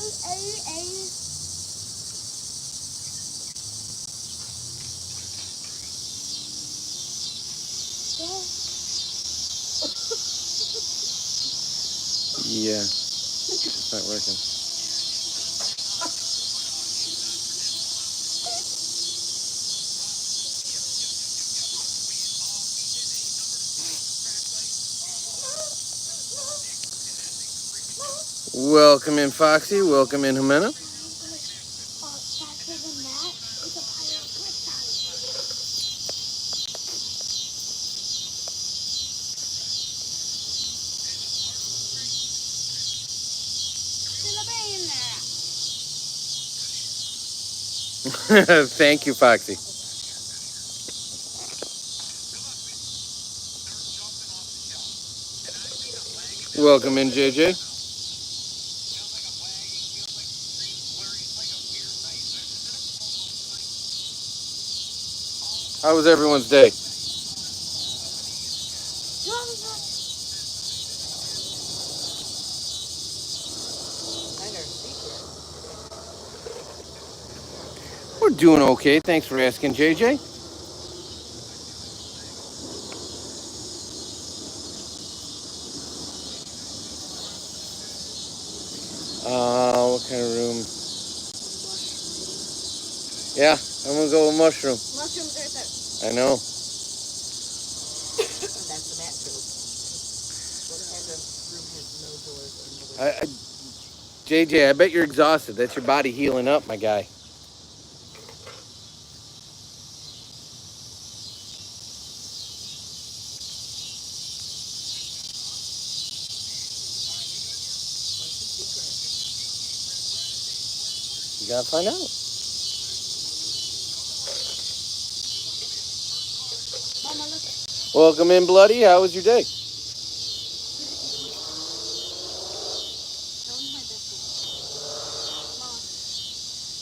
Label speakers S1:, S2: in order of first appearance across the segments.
S1: Yeah, it's not working. Welcome in, Foxy. Welcome in, Jimena. Thank you, Foxy. Welcome in, JJ. How was everyone's day? We're doing okay. Thanks for asking, JJ. What kind of room? Yeah, I'm gonna go with mushroom.
S2: Mushrooms right there.
S1: I know.
S2: That's the mat room. What kind of room has no doors or no windows?
S1: JJ, I bet you're exhausted. That's your body healing up, my guy. You gotta find out.
S2: Mama, look.
S1: Welcome in, Bloody. How was your day?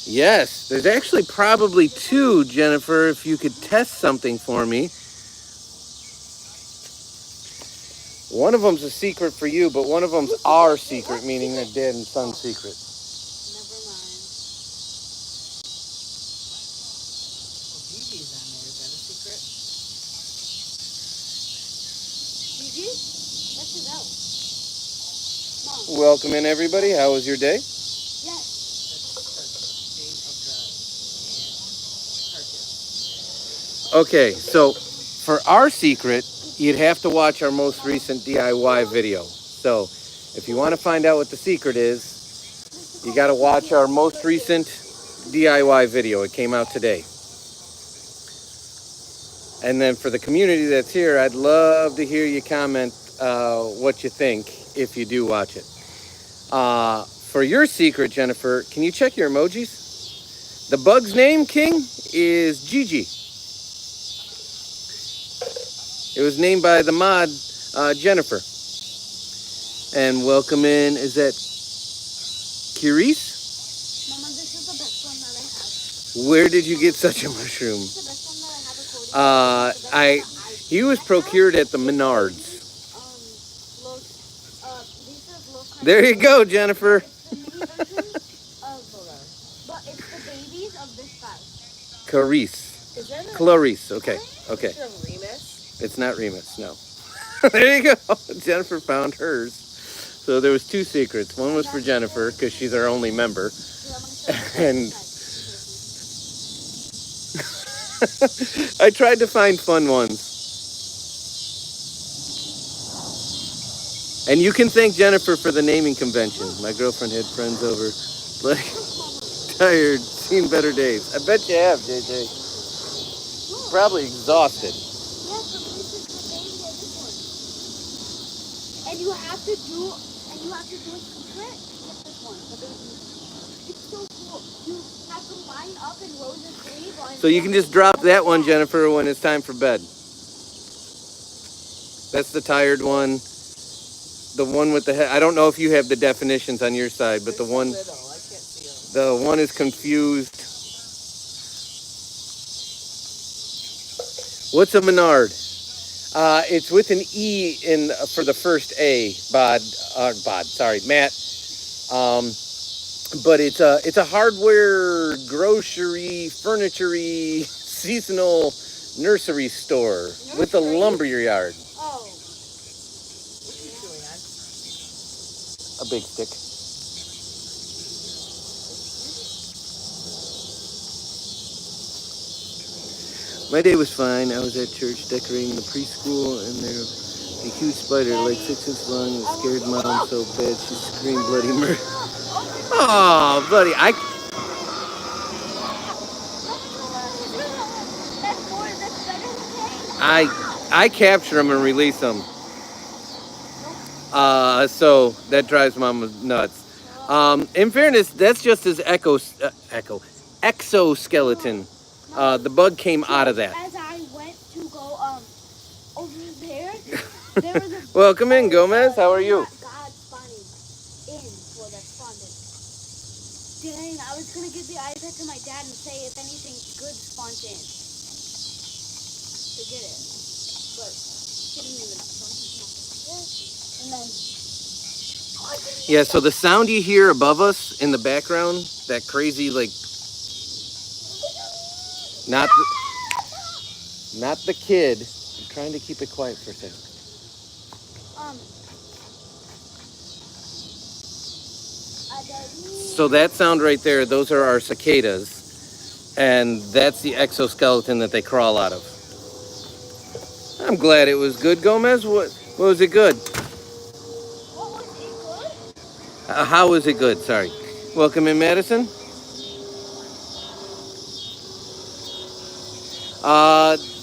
S1: Yes, there's actually probably two, Jennifer, if you could test something for me. One of them's a secret for you, but one of them's our secret, meaning the dad and son secret.
S2: Never mind. Well, Gigi's on there. Is that a secret? Gigi? That's his out. Mom.
S1: Welcome in, everybody. How was your day?
S2: Yes.
S1: Okay, so for our secret, you'd have to watch our most recent DIY video. So if you want to find out what the secret is, you got to watch our most recent DIY video. It came out today. And then for the community that's here, I'd love to hear you comment what you think if you do watch it. For your secret, Jennifer, can you check your emojis? The bug's name, King, is Gigi. It was named by the mod, Jennifer. And welcome in, is that Curice?
S2: Mama, this is the best one that I have.
S1: Where did you get such a mushroom?
S2: This is the best one that I have.
S1: He was procured at the Menards. There you go, Jennifer.
S2: But it's the babies of this guy.
S1: Clarice. Clarice, okay, okay. It's not Remus, no. There you go. Jennifer found hers. So there was two secrets. One was for Jennifer, because she's our only member. And I tried to find fun ones. And you can thank Jennifer for the naming convention. My girlfriend had friends over. Like, tired, seen better days. I bet you have, JJ. Probably exhausted.
S2: And you have to do a secret with this one. It's so cool. You have to line up in rows of three.
S1: So you can just drop that one, Jennifer, when it's time for bed. That's the tired one. The one with the head. I don't know if you have the definitions on your side, but the one is confused. What's a Menard? It's with an E for the first A. Matt. but it's a hardware, grocery, furnitury, seasonal nursery store with a
S2: Nursery?
S1: lumber yard.
S2: Oh.
S1: A big stick. My day was fine. I was at church decorating the preschool, and there a huge spider, like 6 inches long, scared Mom so bad she screamed bloody murder. Oh, buddy, I capture them and release them. So that drives Mom nuts. In fairness, that's just his exoskeleton. The bug came out of that.
S2: As I went to go over there was a
S1: Welcome in, Gomez. How are you?
S2: God spawning in for the spawned. Dang, I was gonna give the iPad to my dad and say if anything good spawned in to get it, but he didn't even know. And then
S1: Yeah, so the sound you hear above us in the background, that crazy, like, not the kid. I'm trying to keep it quiet for a second. So that sound right there, those are our cicadas, and that's the exoskeleton that they crawl out of. I'm glad it was good, Gomez. What was it good?
S2: what was it good?
S1: How was it good? Sorry. Welcome in, Madison.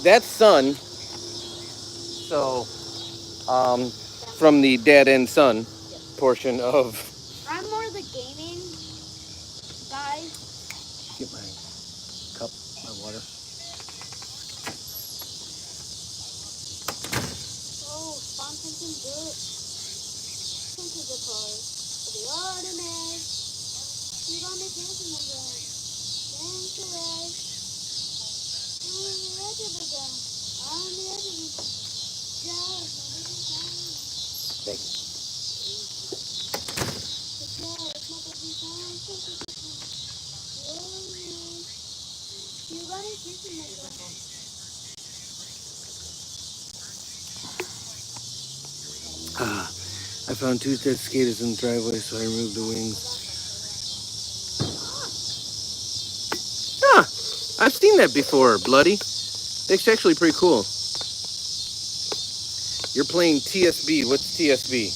S1: That's son. So, from the dad and son portion of.
S2: I'm more the gaming guy.
S1: Get my cup, my water.
S2: Oh, spawn something good. Something good for the automatic. You got me dancing with that. Dance away. On the edge of the gun. On the edge of the gun.
S1: Thank you.
S2: You got me dancing with that.
S1: I found two dead skaters in the driveway, so I removed the wings. I've seen that before, Bloody. It's actually pretty cool. You're playing TSB. What's TSB?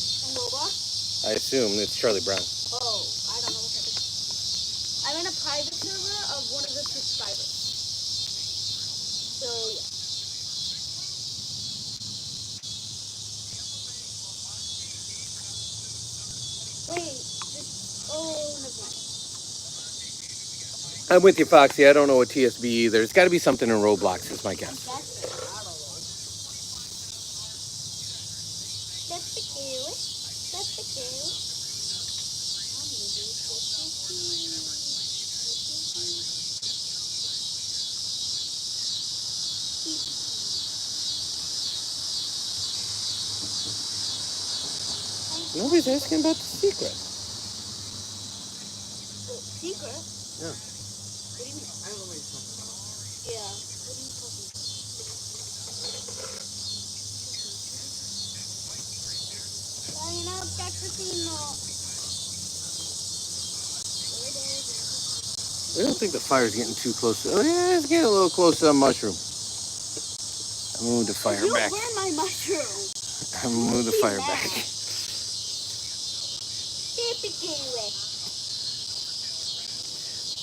S1: I assume it's Charlie Brown.
S2: Oh, I don't know what that is. I'm in a private server of one of the subscribers. So, yeah. Wait, never mind.
S1: I'm with you, Foxy. I don't know what TSB either. It's got to be something in Roblox, is my guess.
S2: That's the cute. That's the cute.
S1: Nobody's asking about the secret.
S2: Secret?
S1: Yeah.
S2: What do you mean? I don't know what you're talking about. Yeah. What are you talking about?
S1: I don't think the fire's getting too close. Oh, yeah, it's getting a little close to the mushroom. I moved the fire back.
S2: You burned my mushroom.
S1: I moved the fire back.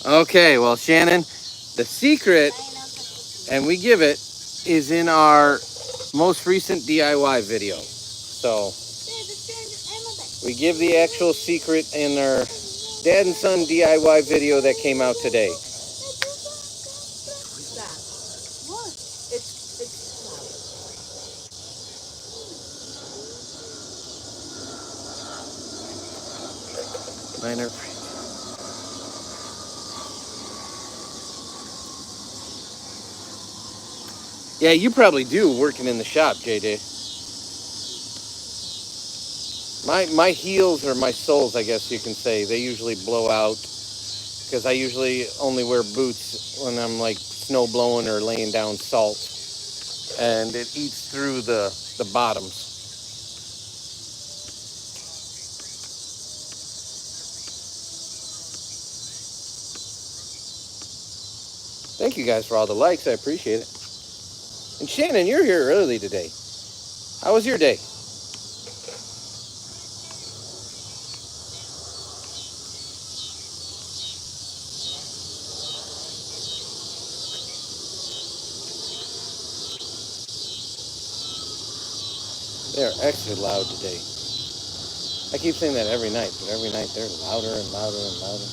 S1: Okay, well, Shannon, the secret, and we give it, is in our most recent DIY video. So, we give the actual secret in our dad and son DIY video that came out today.
S3: What's that?
S2: What?
S3: It's
S1: Minor. Yeah, you probably do working in the shop, JJ. My heels or my soles, I guess you can say, they usually blow out because I usually only wear boots when I'm like snow blowing or laying down salt, and it eats through the bottoms. Thank you guys for all the likes. I appreciate it. And Shannon, you're here early today. How was your day? They're extra loud today. I keep saying that every night, but every night they're louder and louder and louder.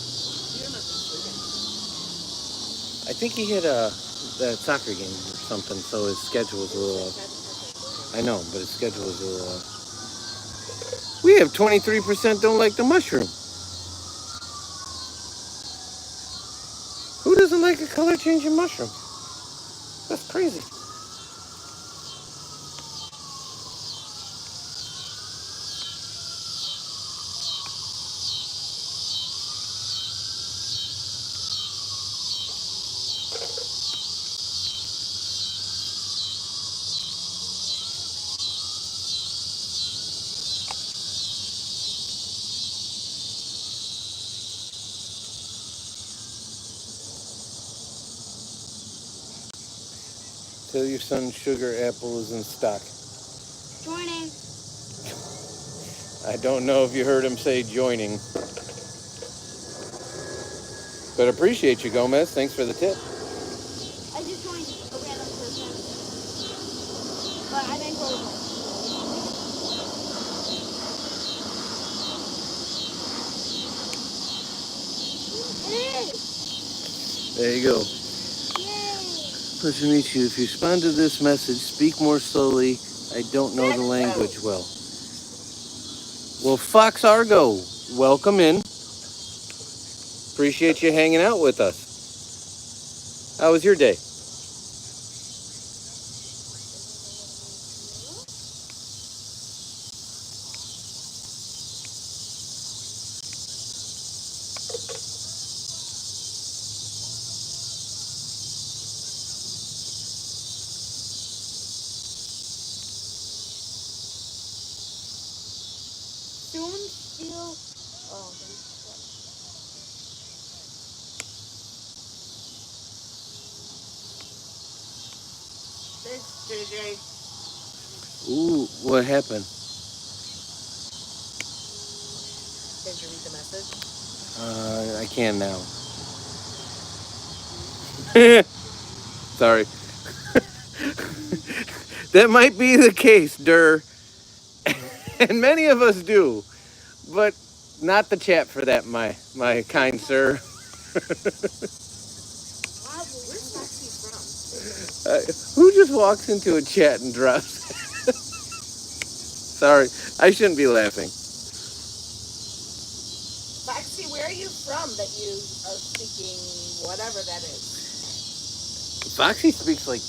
S1: I think he hit that soccer game or something, so his schedule was a little off. I know, but his schedule was a little off. We have 23% don't like the mushroom. Who doesn't like a color changing mushroom? That's crazy. Tell your son sugar apple is in stock.
S2: Joining.
S1: I don't know if you heard him say joining. But appreciate you, Gomez. Thanks for the tip.
S2: I just joined a random person. But I didn't go with it. It is!
S1: There you go.
S2: Yay!
S1: Pleasure to meet you. If you respond to this message, speak more slowly. I don't know the language well. Well, Fox Argo, welcome in. Appreciate you hanging out with us. How was your day?
S2: Soon still. Oh, then.
S3: Thanks, JJ.
S1: Ooh, what happened?
S3: Did you read the message?
S1: I can now. Sorry. That might be the case, Durr. And many of us do. But not the chat for that, my kind sir.
S3: Where's Foxy from?
S1: Who just walks into a chat and drops? Sorry, I shouldn't be laughing.
S3: Foxy, where are you from that you are speaking whatever that is?
S1: Foxy speaks like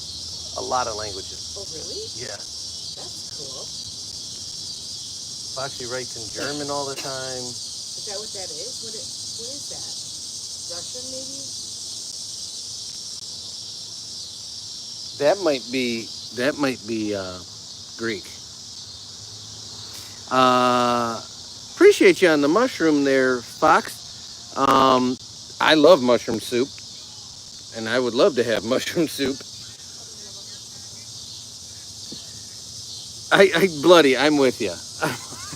S1: a lot of languages.
S3: Oh, really?
S1: Yeah.
S3: That's cool.
S1: Foxy writes in German all the time.
S3: Is that what that is? What is that? Russian, maybe?
S1: That might be Greek. Appreciate you on the mushroom there, Fox. I love mushroom soup, and I would love to have mushroom soup. Bloody, I'm with you.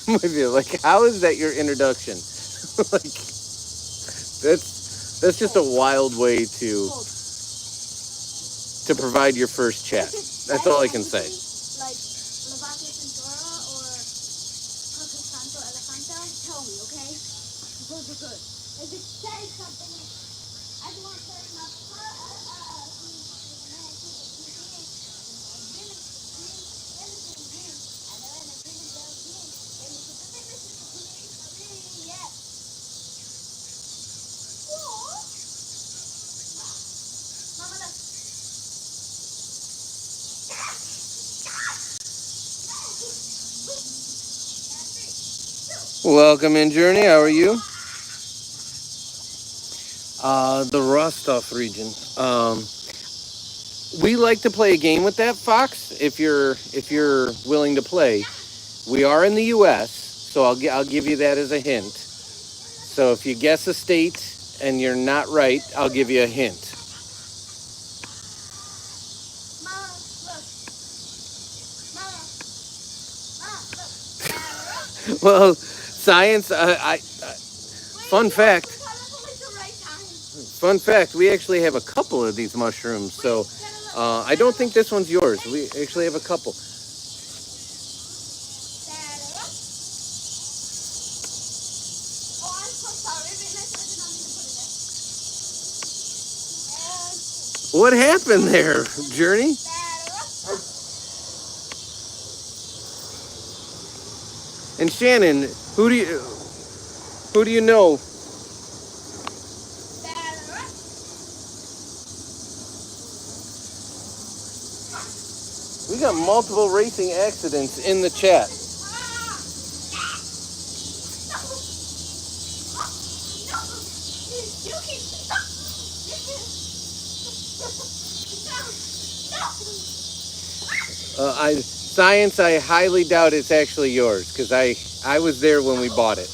S1: I'm with you. Like, how is that your introduction? Like, that's just a wild way to provide your first chat. That's all I can say.
S2: Like, Levante Centura or Coco Santo Elefanta, tell me, okay? Those are good. If it says something, I just want to say my
S1: Welcome in, Journey. How are you? The Rostov region. We like to play a game with that, Fox. If you're willing to play, we are in the U.S., so I'll give you that as a hint. So if you guess a state and you're not right, I'll give you a hint.
S2: Mama, look. Mama, look.
S1: Well, science. Fun fact. Fun fact. We actually have a couple of these mushrooms. So I don't think this one's yours. We actually have a couple. What happened there, Journey? And Shannon, who do you know? We got multiple racing accidents in the chat. Science, I highly doubt it's actually yours because I was there when we bought it.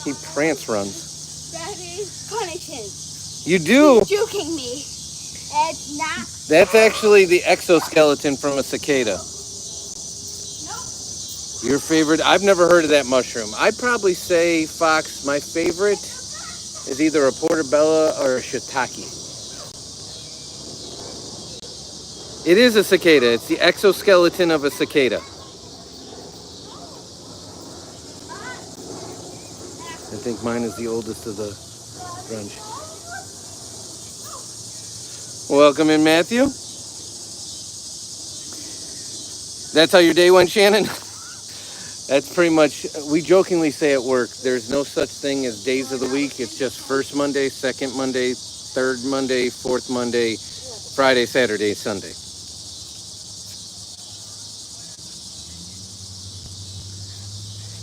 S1: He prance runs.
S2: Daddy, punishing.
S1: You do?
S2: He's juking me. It's not.
S1: That's actually the exoskeleton from a cicada.
S2: Nope.
S1: Your favorite? I've never heard of that mushroom. I'd probably say, Fox, my favorite is either a portobello or a shiitake. It is a cicada. It's the exoskeleton of a cicada. I think mine is the oldest of the bunch. Welcome in, Matthew. That's how your day went, Shannon? That's pretty much, we jokingly say at work, there's no such thing as days of the week. It's just first Monday, second Monday, third Monday, fourth Monday, Friday, Saturday, Sunday.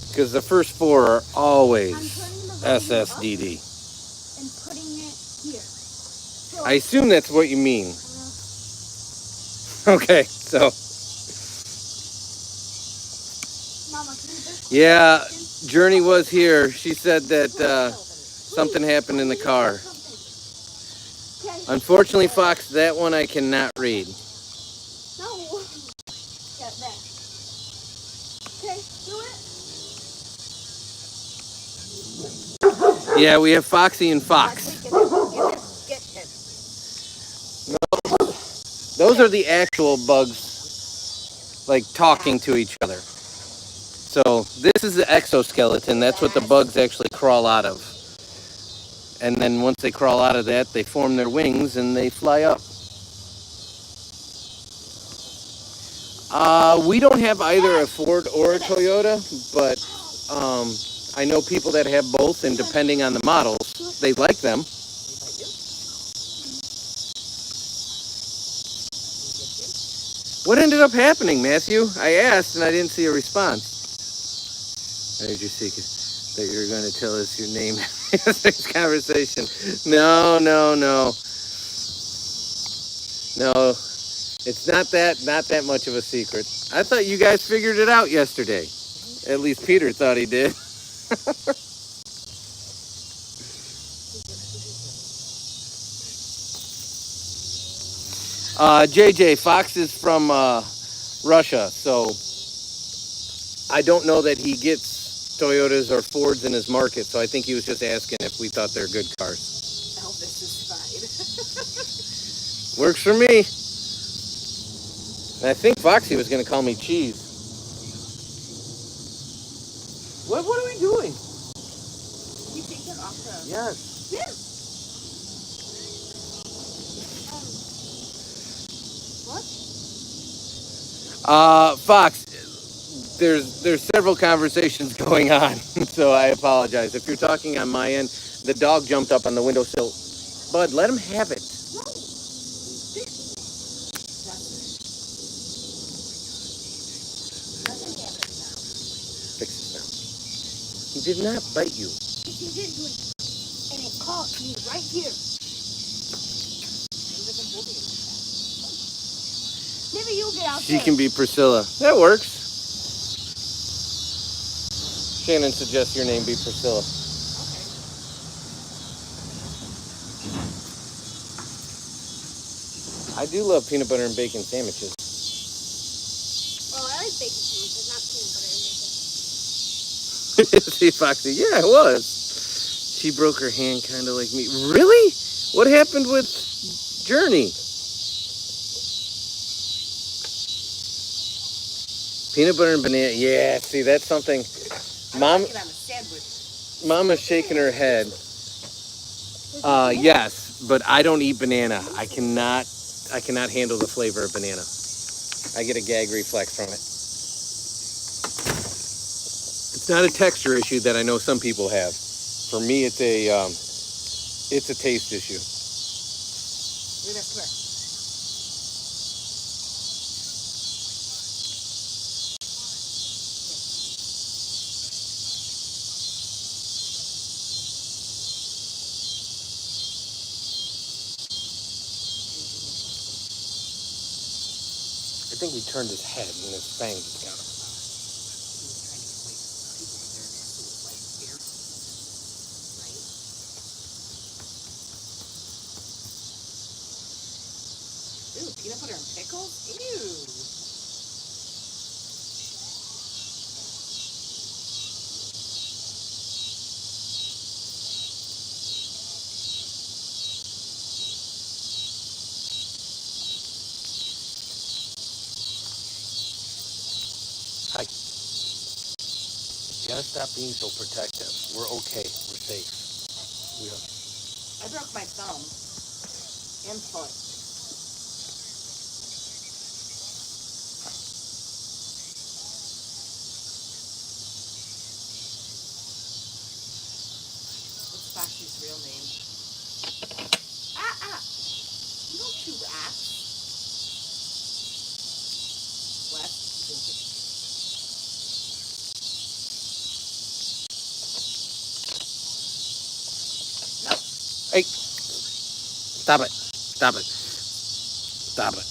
S1: Because the first four are always SSDD.
S2: And putting it here. So,
S1: I assume that's what you mean. Okay, so.
S2: Mama, can you just
S1: Yeah, Journey was here. She said that something happened in the car. Unfortunately, Fox, that one I cannot read.
S2: No. Yeah, there. Okay, do it.
S1: Yeah, we have Foxy and Fox.
S3: Get him.
S1: Those are the actual bugs, like talking to each other. So this is the exoskeleton. That's what the bugs actually crawl out of. And then once they crawl out of that, they form their wings and they fly up. We don't have either a Ford or a Toyota, but I know people that have both, and depending on the models, they like them. What ended up happening, Matthew? I asked and I didn't see a response. I heard you see that you're going to tell us your name in this conversation. No. No, it's not that much of a secret. I thought you guys figured it out yesterday. At least Peter thought he did. JJ, Fox is from Russia, so I don't know that he gets Toyotas or Fords in his market, so I think he was just asking if we thought they're good cars.
S3: Elvis is fine.
S1: Works for me. And I think Foxy was going to call me Cheese. What are we doing?
S3: You take it off the...
S1: Yes.
S3: Yeah.
S1: Fox, there's several conversations going on, so I apologize. If you're talking on my end, the dog jumped up on the windowsill. Bud, let him have it. Fix it now. He did not bite you.
S2: Yes, he did, and it caught me right here. Maybe you'll get out
S1: She
S2: there.
S1: can be Priscilla. That works. Shannon suggests your name be Priscilla. I do love peanut butter and bacon sandwiches.
S2: Oh, I like bacon sandwiches, not peanut butter and bacon.
S1: See, Foxy, yeah, it was. She broke her hand kind of like me. Really? What happened with Journey? Peanut butter and banana. Yeah, see, that's something. Mom,
S3: Get on a sandwich.
S1: Mama's shaking her head. Yes, but I don't eat banana. I cannot handle the flavor of banana. I get a gag reflex from it. It's not a texture issue that I know some people have. For me, it's a taste issue.
S3: Leave that square.
S1: I think he turned his head and his fangs just got him.
S3: Ooh, peanut butter and pickles? Ew.
S1: Hi. You gotta stop being so protective. We're okay. We're safe. We are.
S3: I broke my thumb and foot. What's Foxy's real name? Ah! You don't chew rats. What? No.
S1: Hey, stop it. Stop it. Stop it.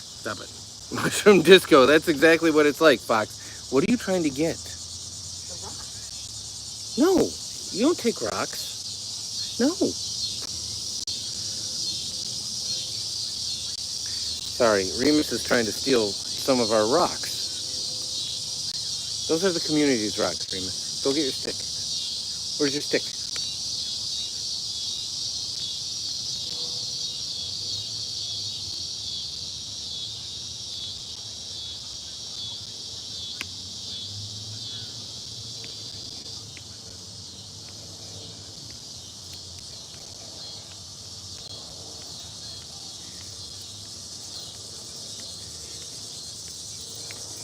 S1: Stop it. Mushroom disco. That's exactly what it's like, Fox. What are you trying to get?
S3: The rock.
S1: No, you don't take rocks. No. Sorry, Remus is trying to steal some of our rocks. Those are the community's rocks, Remus. Go get your stick. Where's your stick?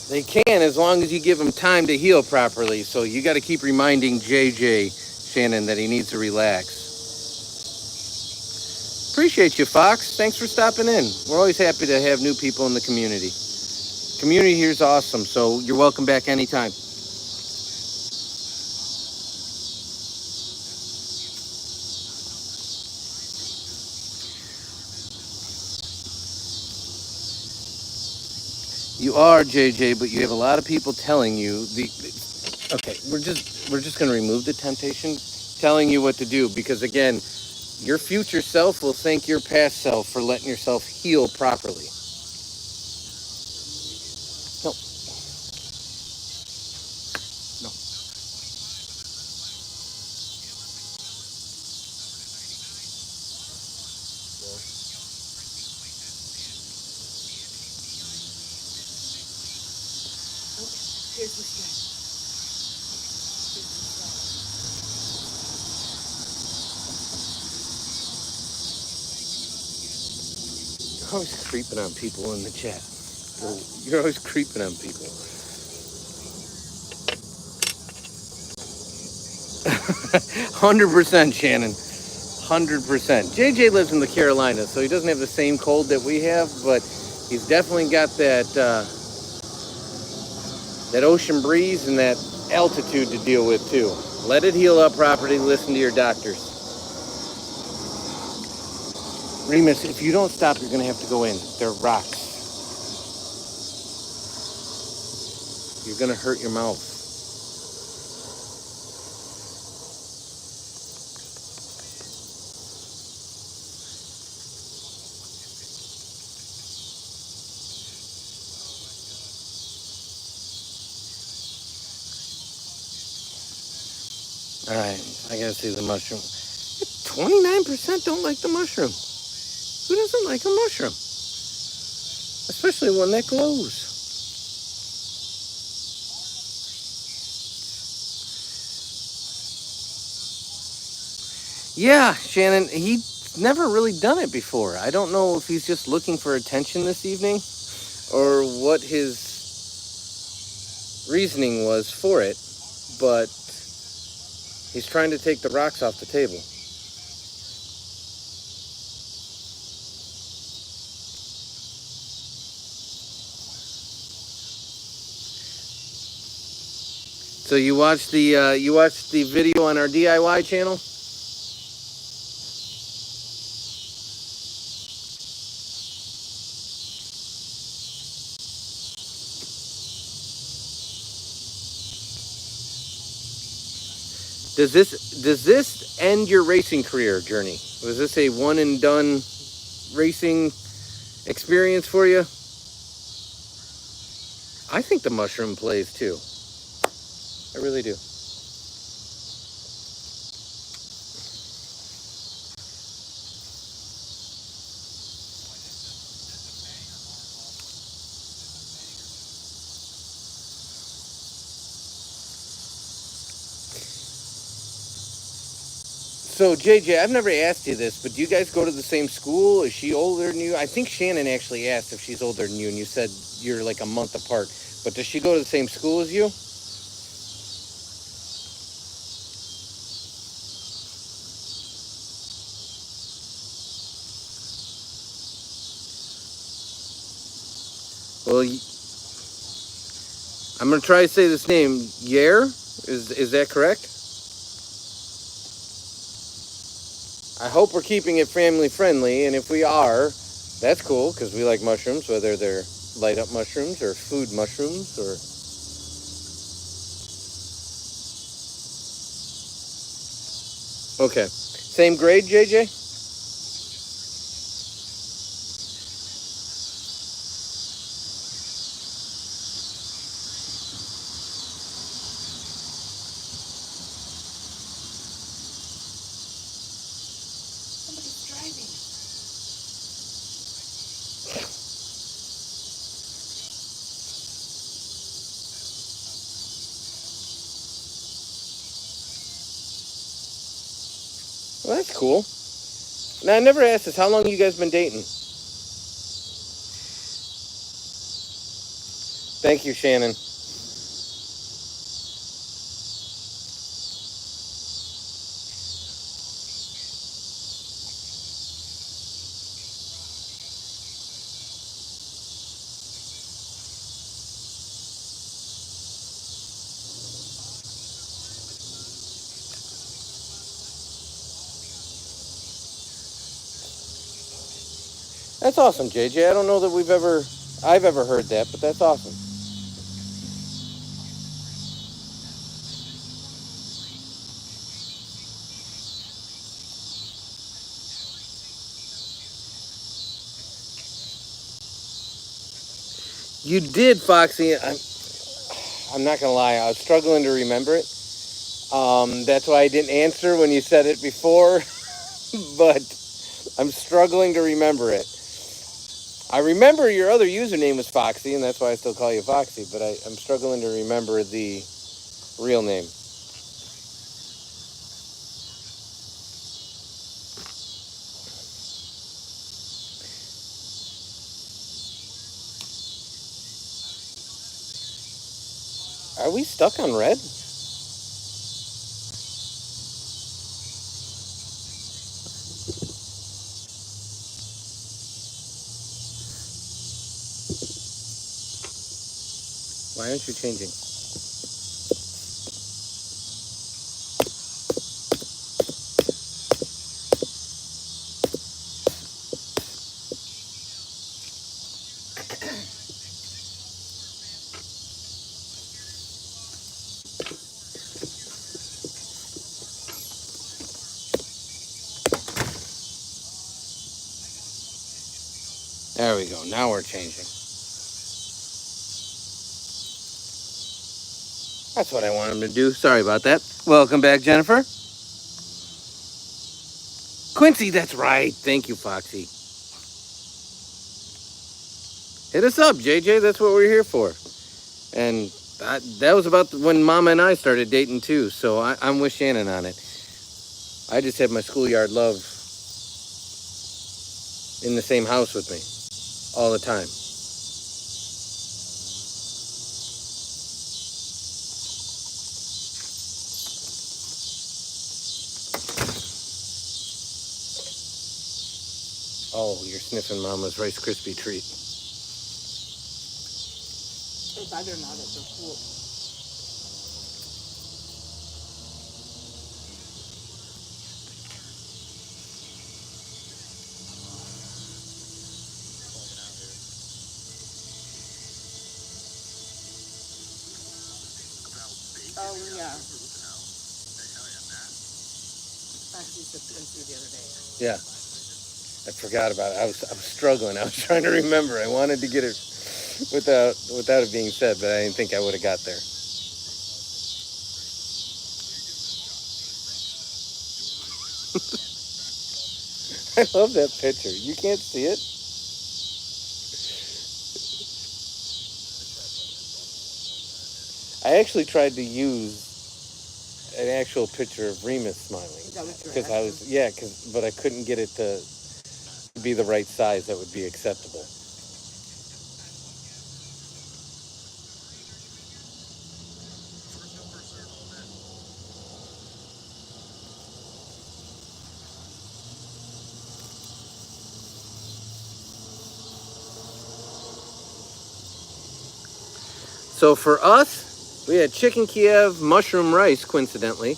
S1: They can, as long as you give them time to heal properly. So you got to keep reminding JJ, Shannon, that he needs to relax. Appreciate you, Fox. Thanks for stopping in. We're always happy to have new people in the community. Community here is awesome, so you're welcome back anytime. You are JJ, but you have a lot of people telling you okay, we're just going to remove the temptation, telling you what to do, because again, your future self will thank your past self for letting yourself heal properly. No. No.
S3: Here's the strap.
S1: always creeping on people in the chat. You're always creeping on people. 100%, Shannon. 100%. JJ lives in the Carolinas, so he doesn't have the same cold that we have, but he's definitely got that ocean breeze and that altitude to deal with too. Let it heal up properly. Listen to your doctors. Remus, if you don't stop, you're going to have to go in. They're rocks. You're going to hurt your mouth. All right, I got to see the mushroom. 29% don't like the mushroom. Who doesn't like a mushroom? Especially one that glows. Yeah, Shannon, he's never really done it before. I don't know if he's just looking for attention this evening or what his reasoning was for it, but he's trying to take the rocks off the table. So you watched the video on our DIY channel? Does this end your racing career journey? Was this a one and done racing experience for you? I think the mushroom plays too. I really do. So JJ, I've never asked you this, but do you guys go to the same school? Is she older than you? I think Shannon actually asked if she's older than you, and you said you're like a month apart. But does she go to the same school as you? Well, I'm gonna try to say this name. Yair, is that correct? I hope we're keeping it family friendly, and if we are, that's cool because we like mushrooms, whether they're light up mushrooms or food mushrooms or. Okay, same grade, JJ.
S3: Somebody's driving.
S1: Well, that's cool. Now I never asked this. How long you guys been dating? Thank you, Shannon. That's awesome, JJ. I don't know that I've ever heard that, but that's awesome. You did, Foxy. I'm not gonna lie. I was struggling to remember it. That's why I didn't answer when you said it before, but I'm struggling to remember it. I remember your other username was Foxy, and that's why I still call you Foxy, but I'm struggling to remember the real name. Are we stuck on red? Why aren't you changing? There we go. Now we're changing. That's what I want him to do. Sorry about that. Welcome back, Jennifer. Quincy, that's right. Thank you, Foxy. Hit us up, JJ. That's what we're here for. And that was about when Mama and I started dating, too. So I'm with Shannon on it. I just had my schoolyard love in the same house with me all the time. Oh, you're sniffing Mama's Rice Krispie treat.
S3: It's either not, it's a cool. Oh, yeah. Actually, said Quincy the other day.
S1: Yeah. I forgot about it. I was struggling. I was trying to remember. I wanted to get it without it being said, but I didn't think I would have got there. I love that picture. You can't see it? I actually tried to use an actual picture of Remus smiling because but I couldn't get it to be the right size that would be acceptable. So for us, we had chicken Kiev, mushroom rice, coincidentally,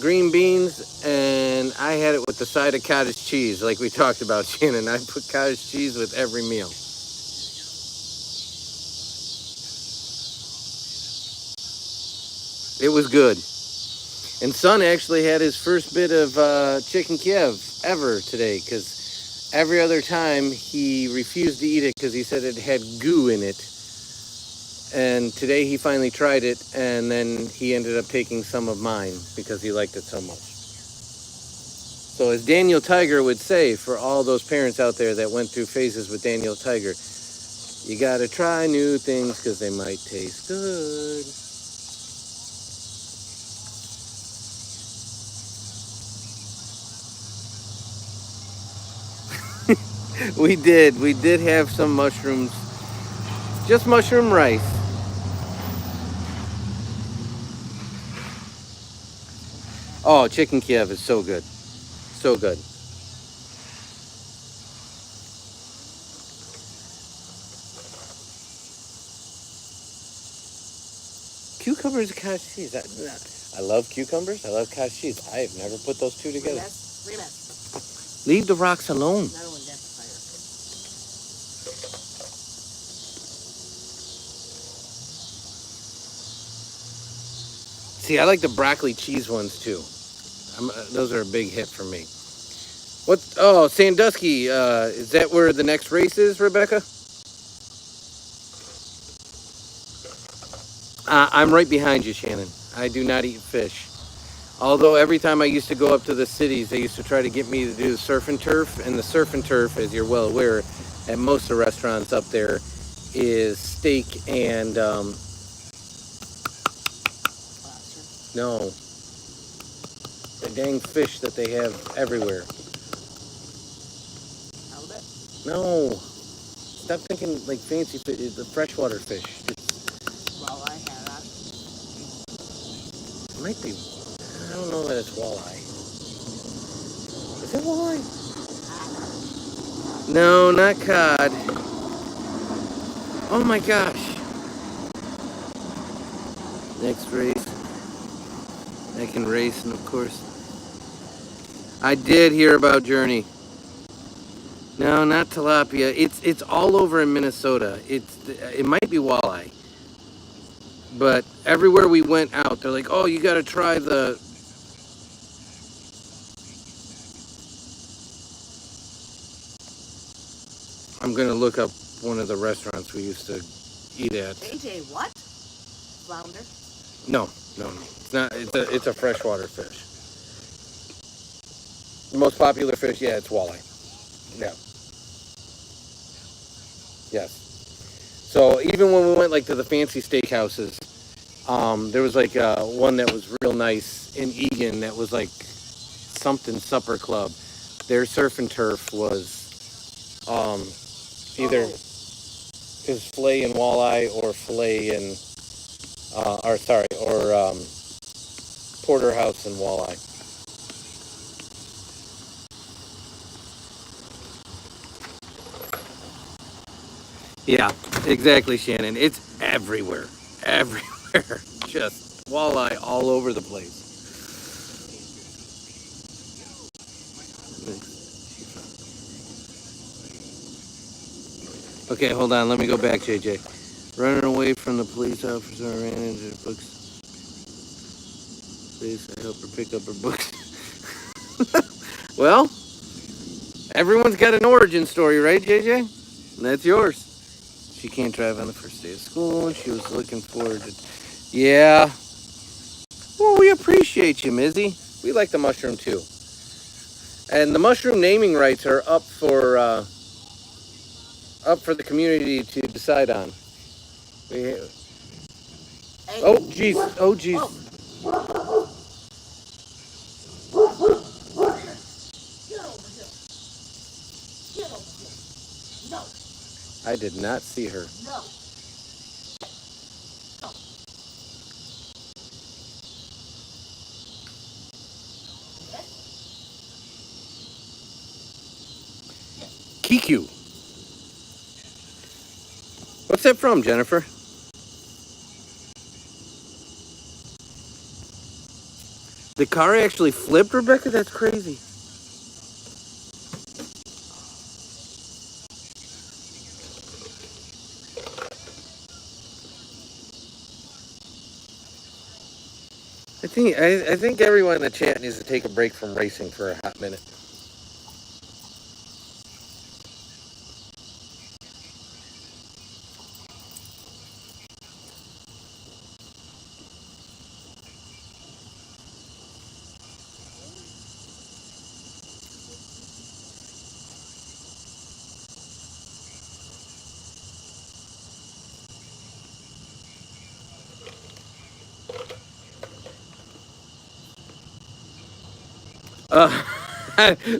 S1: green beans, and I had it with the side of cottage cheese, like we talked about, Shannon. I put cottage cheese with every meal. It was good. And Son actually had his first bit of chicken Kiev ever today, because every other time he refused to eat it because he said it had goo in it. And today he finally tried it, and then he ended up taking some of mine because he liked it so much. So as Daniel Tiger would say, for all those parents out there that went through phases with Daniel Tiger, you gotta try new things because they might taste good. We did have some mushrooms, just mushroom rice. Oh, chicken Kiev is so good. So good. Cucumbers and cottage cheese. I love cucumbers. I love cottage cheese. I have never put those two together.
S3: Remus.
S1: Leave the rocks alone.
S3: Not only that, fire.
S1: See, I like the broccoli cheese ones too. Those are a big hit for me. What? Oh, Sandusky. Is that where the next race is, Rebecca? I'm right behind you, Shannon. I do not eat fish. Although every time I used to go up to the cities, they used to try to get me to do the surf and turf. And the surf and turf, as you're well aware, at most of the restaurants up there, is steak and no, the dang fish that they have everywhere.
S3: Halibut?
S1: No, stop thinking like fancy fish. The freshwater fish.
S3: Well, I had
S1: might be. I don't know that it's walleye. Is it walleye? No, not cod. Oh my gosh. Next race. I can race, and of course, I did hear about Journey. No, not tilapia. It's all over in Minnesota. It might be walleye, but everywhere we went out, they're like, "Oh, you got to try the." I'm gonna look up one of the restaurants we used to eat at.
S3: AJ, what? Flounder?
S1: No, no, no. It's not. It's a freshwater fish. The most popular fish, yeah, it's walleye. Yeah. Yes. So even when we went like to the fancy steakhouses, there was like one that was real nice in Egan that was like something supper club. Their surf and turf was either his fillet and walleye or fillet and porterhouse and walleye. Yeah, exactly, Shannon. It's everywhere, everywhere. Just walleye all over the place. Okay, hold on. Let me go back, JJ. Running away from the police officer, ran into the books. Please, I help her pick up her books. Well, everyone's got an origin story, right, JJ? And that's yours. She can't drive on the first day of school, and she was looking forward to. Yeah. Well, we appreciate you, Mizzy. We like the mushroom too. And the mushroom naming rights are up for the community to decide on. Oh, jeez. Oh, jeez. I did not see her.
S3: No.
S1: Kiku. What's that from, Jennifer? The car actually flipped, Rebecca? That's crazy. I think everyone in the chat needs to take a break from racing for a hot minute.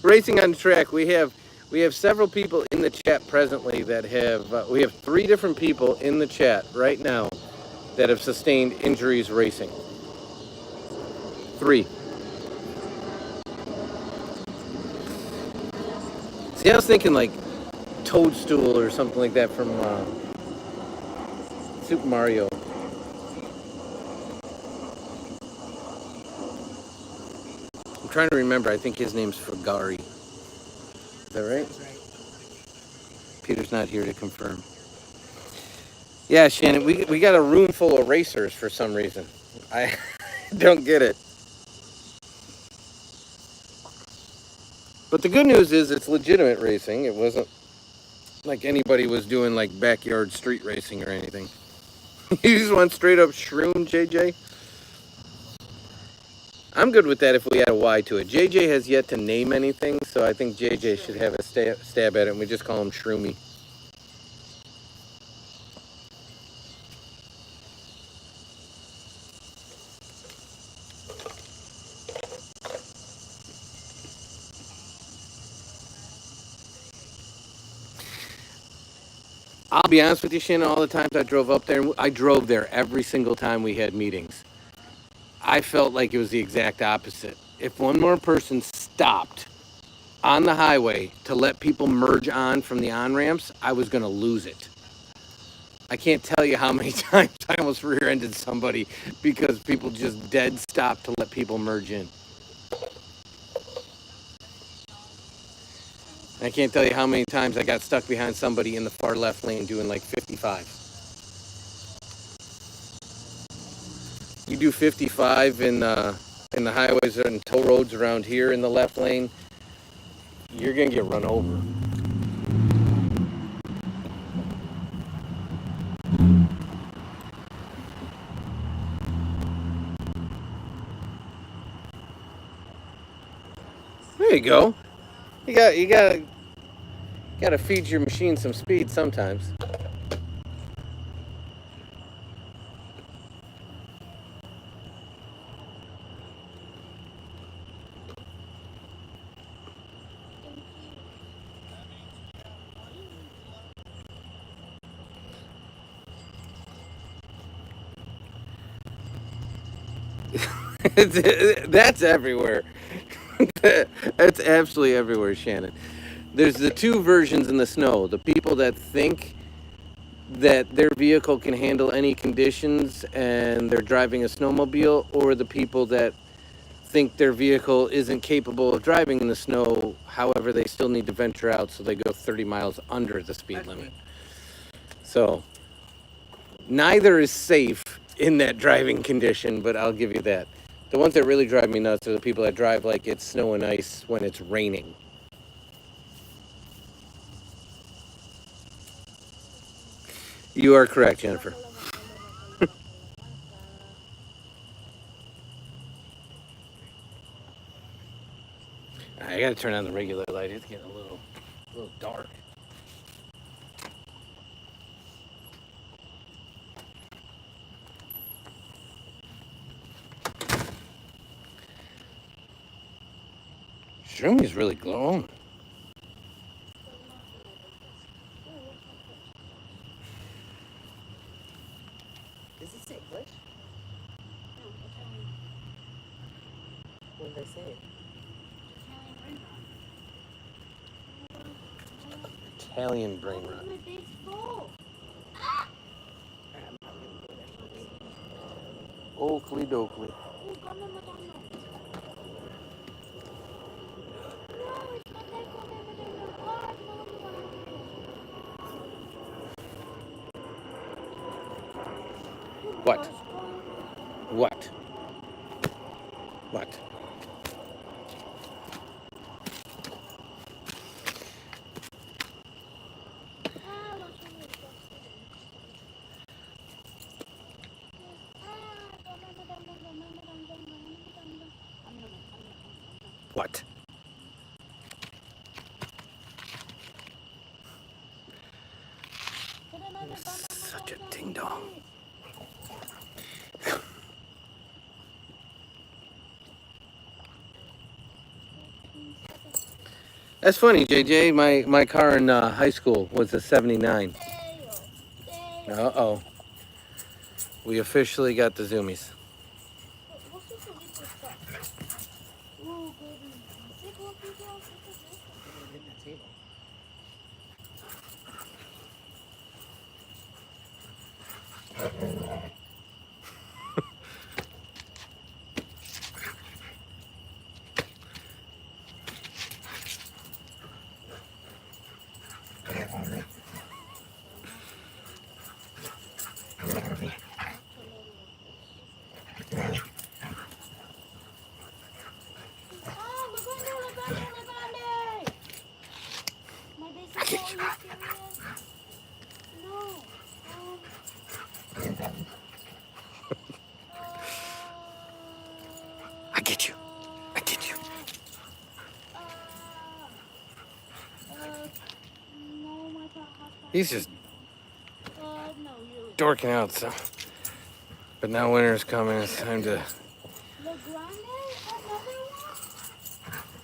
S1: Racing on track. We have several people in the chat presently that have. We have 3 different people in the chat right now that have sustained injuries racing. 3. See, I was thinking like Toadstool or something like that from Super Mario. I'm trying to remember. I think his name's Fagari. Is that right?
S3: That's right.
S1: Peter's not here to confirm. Yeah, Shannon, we got a room full of racers for some reason. I don't get it. But the good news is it's legitimate racing. It wasn't like anybody was doing like backyard street racing or anything. You just want straight up shroom, JJ? I'm good with that if we add a Y to it. JJ has yet to name anything, so I think JJ should have a stab at it, and we just call him Shroomy. I'll be honest with you, Shannon, all the times I drove up there, I drove there every single time we had meetings. I felt like it was the exact opposite. If one more person stopped on the highway to let people merge on from the on ramps, I was going to lose it. I can't tell you how many times I almost rear-ended somebody because people just dead stopped to let people merge in. I can't tell you how many times I got stuck behind somebody in the far left lane doing like 55. You do 55 in the highways and toll roads around here in the left lane, you're gonna get run over. There you go. You gotta feed your machine some speed sometimes. That's everywhere. That's absolutely everywhere, Shannon. There's the two versions in the snow. The people that think that their vehicle can handle any conditions and they're driving a snowmobile, or the people that think their vehicle isn't capable of driving in the snow, however, they still need to venture out, so they go 30 miles under the speed limit. So, neither is safe in that driving condition, but I'll give you that. The ones that really drive me nuts are the people that drive like it's snow and ice when it's raining. You are correct, Jennifer. I gotta turn on the regular light. It's getting a little dark. Shroomi's really glowing.
S3: Does it say English?
S2: No, Italian.
S3: What did they say?
S1: Italian brain rot.
S2: My big full.
S1: Oakley dokley.
S2: Oh, come on, Madonna. No, it's not that good, Madonna. God, no.
S1: What? What? What? What? Such a ding dong. That's funny, JJ. My car in high school was a '79. Uh-oh. We officially got the zoomies. I get you.
S2: No.
S1: I get you. I get you.
S2: No, my
S1: He's just
S2: no, you.
S1: dorking out, so. But now winter's coming. It's time to.
S2: The Grande, another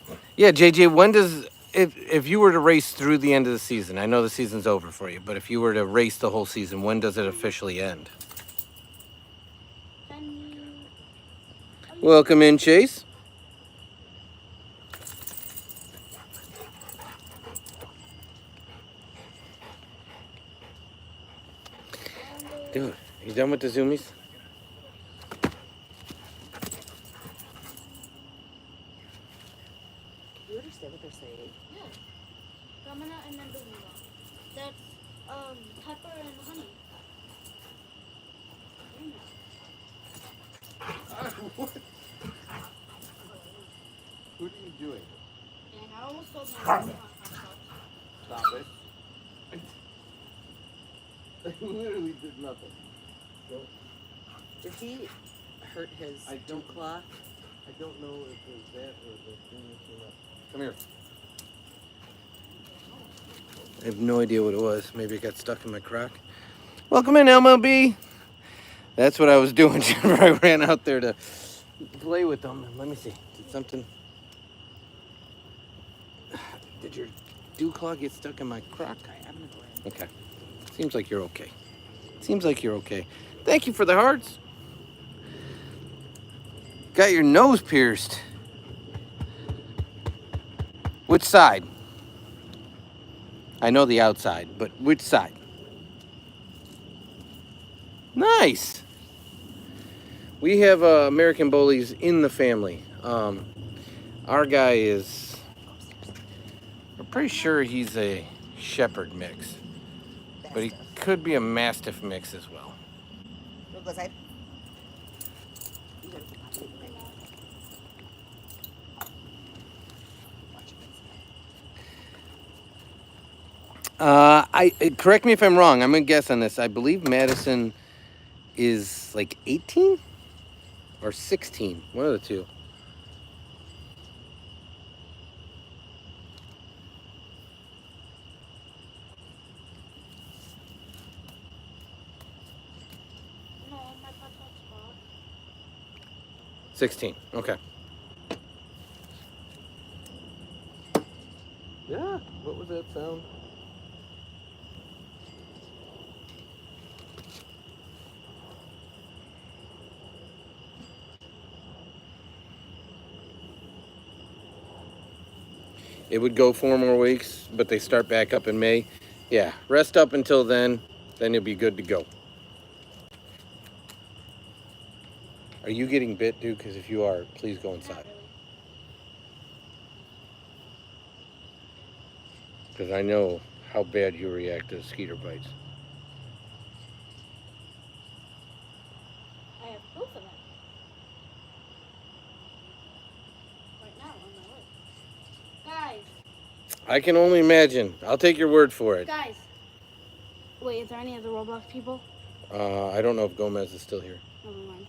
S2: one?
S1: Yeah, JJ. When does if you were to race through the end of the season? I know the season's over for you, but if you were to race the whole season, when does it officially end?
S2: Then you.
S1: Welcome in, Chase. Dude, you done with the zoomies?
S3: You understand what they're saying?
S2: Yeah. Ramana and then Dumila. That's pepper and honey.
S1: What? What are you doing?
S2: And I almost sold my hot
S1: Stop it. I literally did nothing. Don't.
S3: Did he hurt his
S1: I don't-
S3: claw?
S1: I don't know if it was that or the thing that came up. Come here. I have no idea what it was. Maybe it got stuck in my crock. Welcome in, MLB. That's what I was doing, Jennifer. I ran out there to play with them. Let me see. Did something... Did your dew claw get stuck in my crock?
S3: I'm gonna go in.
S1: Okay. Seems like you're okay. Seems like you're okay. Thank you for the hearts. Got your nose pierced. Which side? I know the outside, but which side? Nice. We have American Bullies in the family. Our guy is, we're pretty sure he's a Shepherd mix, but he could be a Mastiff mix as well.
S3: Go outside. You gotta go potty anyway. Watch it.
S1: Correct me if I'm wrong. I'm gonna guess on this. I believe Madison is like 18 or 16, one of the two.
S2: No, my pop spot.
S1: 16. Okay. Yeah. What was that sound? It would go 4 more weeks, but they start back up in May. Yeah, rest up until then you'll be good to go. Are you getting bit, dude? Because if you are, please go inside. Because I know how bad you react to skeeter bites.
S2: I have proof of that. Right now on my leg. Guys.
S1: I can only imagine. I'll take your word for it.
S2: Guys. Wait, is there any other Roblox people?
S1: I don't know if Gomez is still here.
S2: Never mind.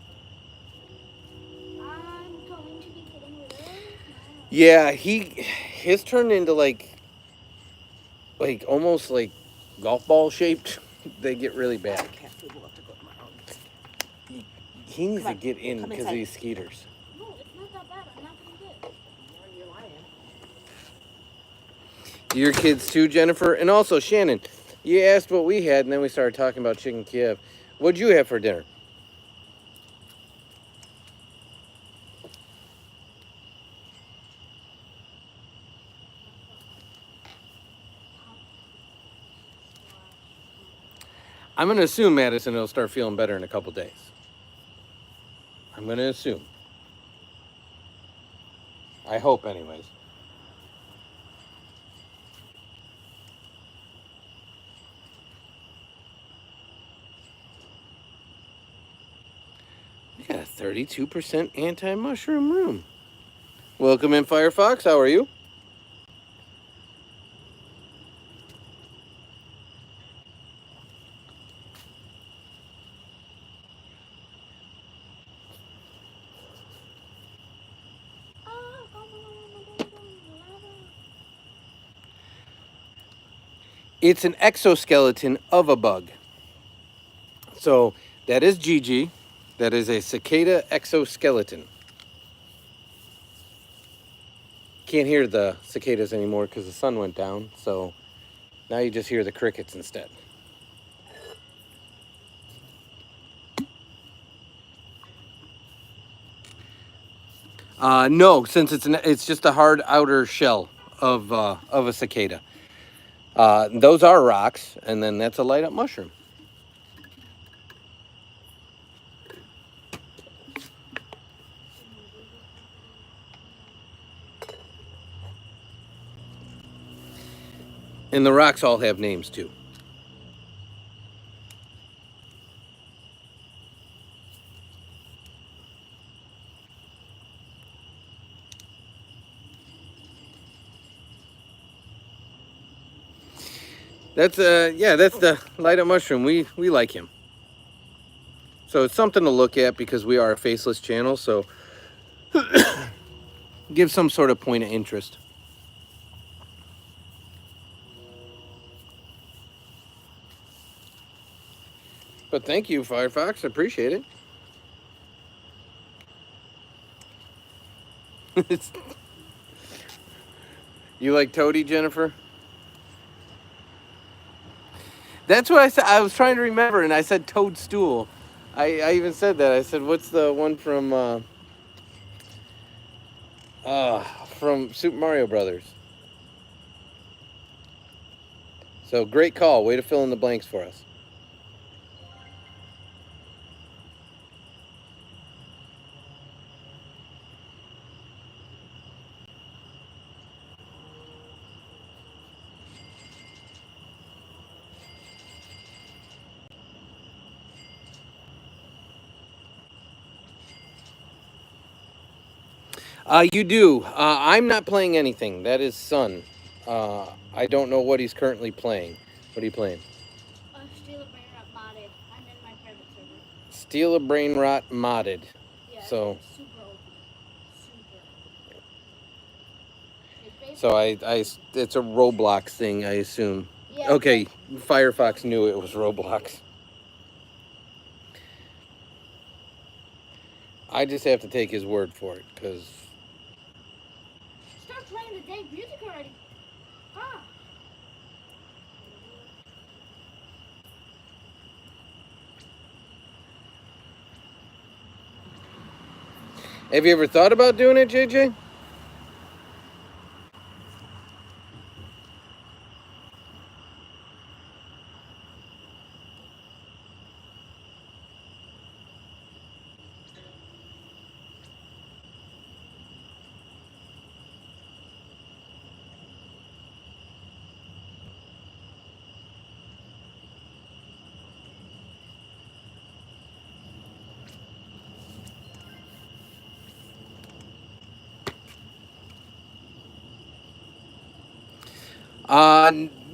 S2: I'm going to be getting rid of it.
S1: Yeah, his turned into like almost like golf ball shaped. They get really bad.
S3: Cat food will have to go tomorrow.
S1: He needs
S3: Come
S1: to
S3: on,
S1: get in
S3: come
S1: because of
S3: inside.
S1: these skeeters.
S2: No, it's not that bad. I'm not gonna get.
S3: You're lying.
S1: Your kids too, Jennifer, and also Shannon. You asked what we had, and then we started talking about chicken Kiev. What'd you have for dinner? I'm going to assume, Madison, will start feeling better in a couple days. I'm going to assume. I hope, anyways. We got a 32% anti-mushroom room. Welcome in, Firefox. How are you? It's an exoskeleton of a bug. So that is Gigi. That is a cicada exoskeleton. Can't hear the cicadas anymore because the sun went down. So now you just hear the crickets instead. No, since it's just a hard outer shell of a cicada. Those are rocks, and then that's a light up mushroom. And the rocks all have names too. That's that's the light up mushroom. We like him. So it's something to look at because we are a faceless channel. So give some sort of point of interest. But thank you, Firefox. I appreciate it. You like Toady, Jennifer? That's what I said. I was trying to remember, and I said toadstool. I even said that. I said, what's the one from Super Mario Brothers? So great call. Way to fill in the blanks for us. You do. I'm not playing anything. That is Sun. I don't know what he's currently playing. What are you playing?
S2: Steal a Brain Rot modded. I'm in my private server.
S1: Steal a Brain Rot modded.
S2: Yeah,
S1: So.
S2: it's super OP. Super.
S1: So it's a Roblox thing, I assume.
S2: Yeah.
S1: Okay, Firefox knew it was Roblox. I just have to take his word for it, because...
S2: Start playing the dang music already. Ah.
S1: Have you ever thought about doing it, JJ?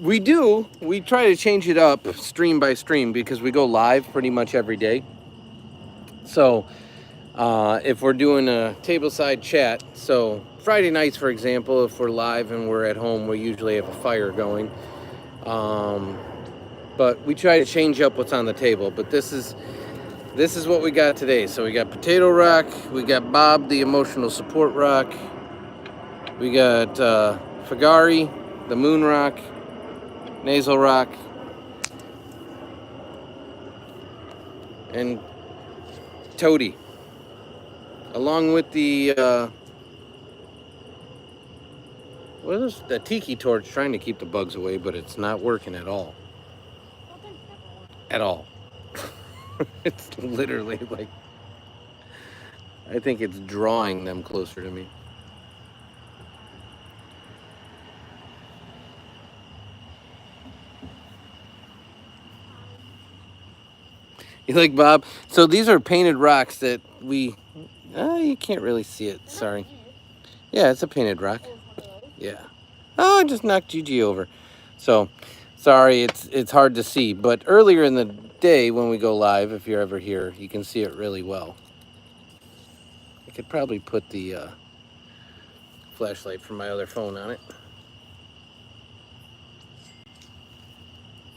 S1: We do. We try to change it up stream by stream because we go live pretty much every day. So if we're doing a tableside chat, so Friday nights, for example, if we're live and we're at home, we usually have a fire going. But we try to change up what's on the table. But this is what we got today. So we got Potato Rock, we got Bob, the emotional support rock, we got Fagari, the Moon Rock, Nasal Rock, and Toady, along with the what is the Tiki Torch, trying to keep the bugs away, but it's not working at all. At all. It's literally like, I think it's drawing them closer to me. You like Bob? So these are painted rocks that we... you can't really see it. Sorry. Yeah, it's a painted rock. Yeah. Oh, I just knocked Gigi over. So, sorry, it's hard to see. But earlier in the day when we go live, if you're ever here, you can see it really well. I could probably put the flashlight from my other phone on it.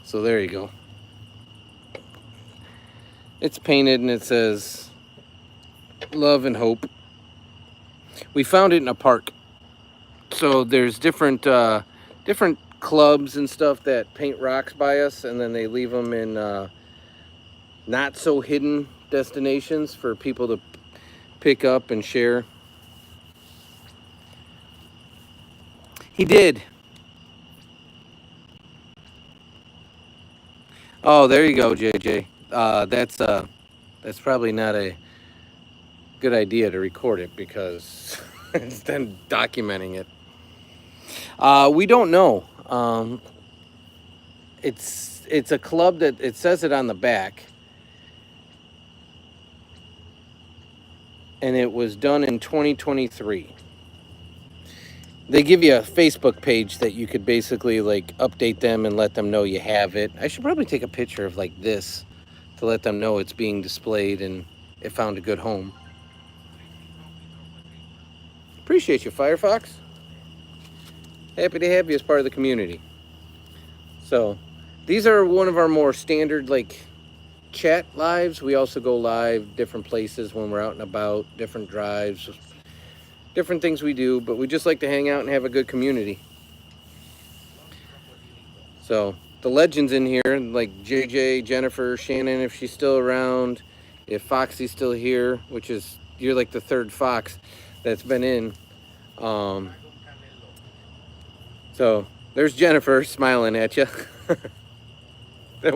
S1: So there you go. It's painted and it says love and hope. We found it in a park. So there's different clubs and stuff that paint rocks by us, and then they leave them in not so hidden destinations for people to pick up and share. He did. Oh, there you go, JJ. That's probably not a good idea to record it because it's then documenting it. We don't know. It's a club that it says it on the back, and it was done in 2023. They give you a Facebook page that you could basically like update them and let them know you have it. I should probably take a picture of like this to let them know it's being displayed and it found a good home. Appreciate you, Firefox. Happy to have you as part of the community. So, these are one of our more standard like chat lives. We also go live different places when we're out and about, different drives, different things we do, but we just like to hang out and have a good community. So, the legends in here, like JJ, Jennifer, Shannon, if she's still around, if Foxy's still here, which is, you're like the third Fox that's been in. So, there's Jennifer smiling at you. That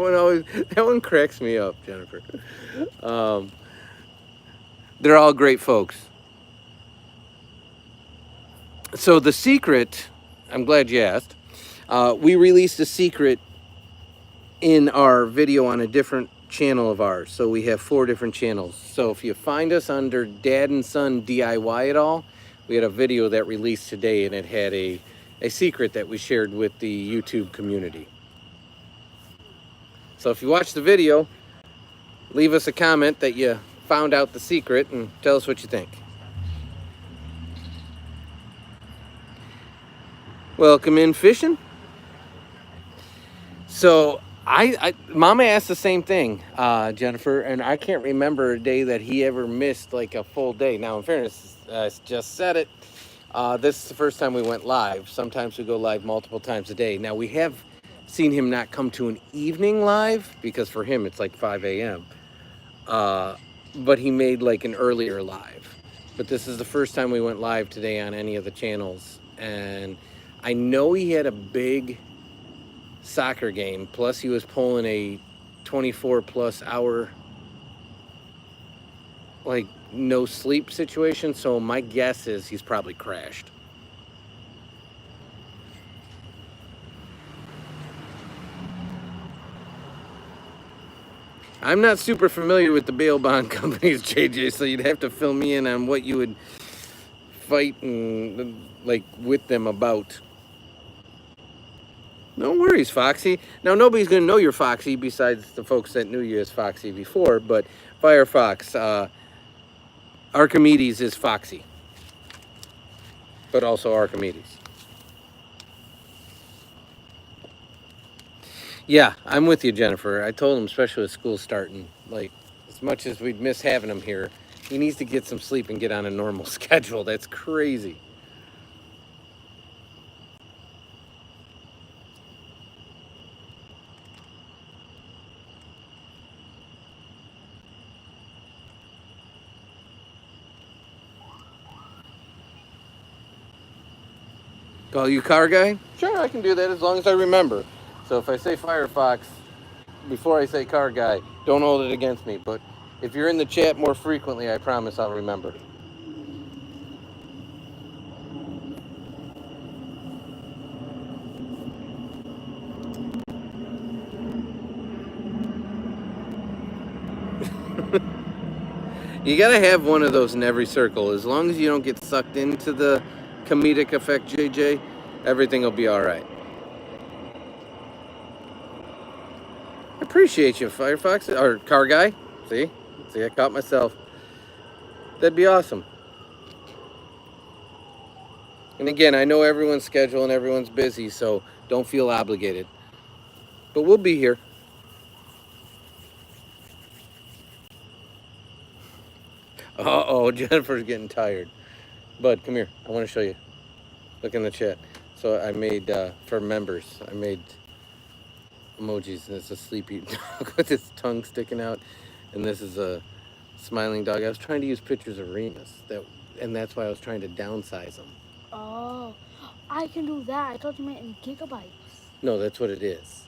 S1: one cracks me up, Jennifer. They're all great folks. So the secret, I'm glad you asked. We released a secret in our video on a different channel of ours. So we have 4 different channels. So if you find us under Dad and Son DIY It All, we had a video that released today and it had a secret that we shared with the YouTube community. So if you watch the video, leave us a comment that you found out the secret and tell us what you think. Welcome in fishing. So Mama asked the same thing, Jennifer, and I can't remember a day that he ever missed like a full day. Now, in fairness, I just said it. This is the first time we went live. Sometimes we go live multiple times a day. Now, we have seen him not come to an evening live because for him it's like 5 a.m. But he made like an earlier live. But this is the first time we went live today on any of the channels. And I know he had a big soccer game, plus he was pulling a 24 plus hour like no sleep situation, so my guess is he's probably crashed. I'm not super familiar with the bail bond companies, JJ, so you'd have to fill me in on what you would fight and like with them about. No worries, Foxy. Now, nobody's going to know you're Foxy besides the folks that knew you as Foxy before, but Firefox, Archimedes is Foxy, but also Archimedes. Yeah, I'm with you, Jennifer. I told him, especially with school starting, like, as much as we'd miss having him here, he needs to get some sleep and get on a normal schedule. That's crazy. Call you car guy? Sure, I can do that as long as I remember. So if I say Firefox before I say car guy, don't hold it against me. But if you're in the chat more frequently, I promise I'll remember. You gotta have one of those in every circle. As long as you don't get sucked into the comedic effect, JJ, everything will be all right. I appreciate you, Firefox, or car guy. See, I caught myself. That'd be awesome. And again, I know everyone's schedule and everyone's busy, so don't feel obligated. But we'll be here. Uh-oh, Jennifer's getting tired. Bud, come here. I want to show you. Look in the chat. So I made, for members, I made emojis, and it's a sleepy dog with its tongue sticking out, and this is a smiling dog. I was trying to use pictures of Remus, and that's why I was trying to downsize them.
S2: Oh. I can do that. I thought you meant in gigabytes.
S1: No, that's what it is.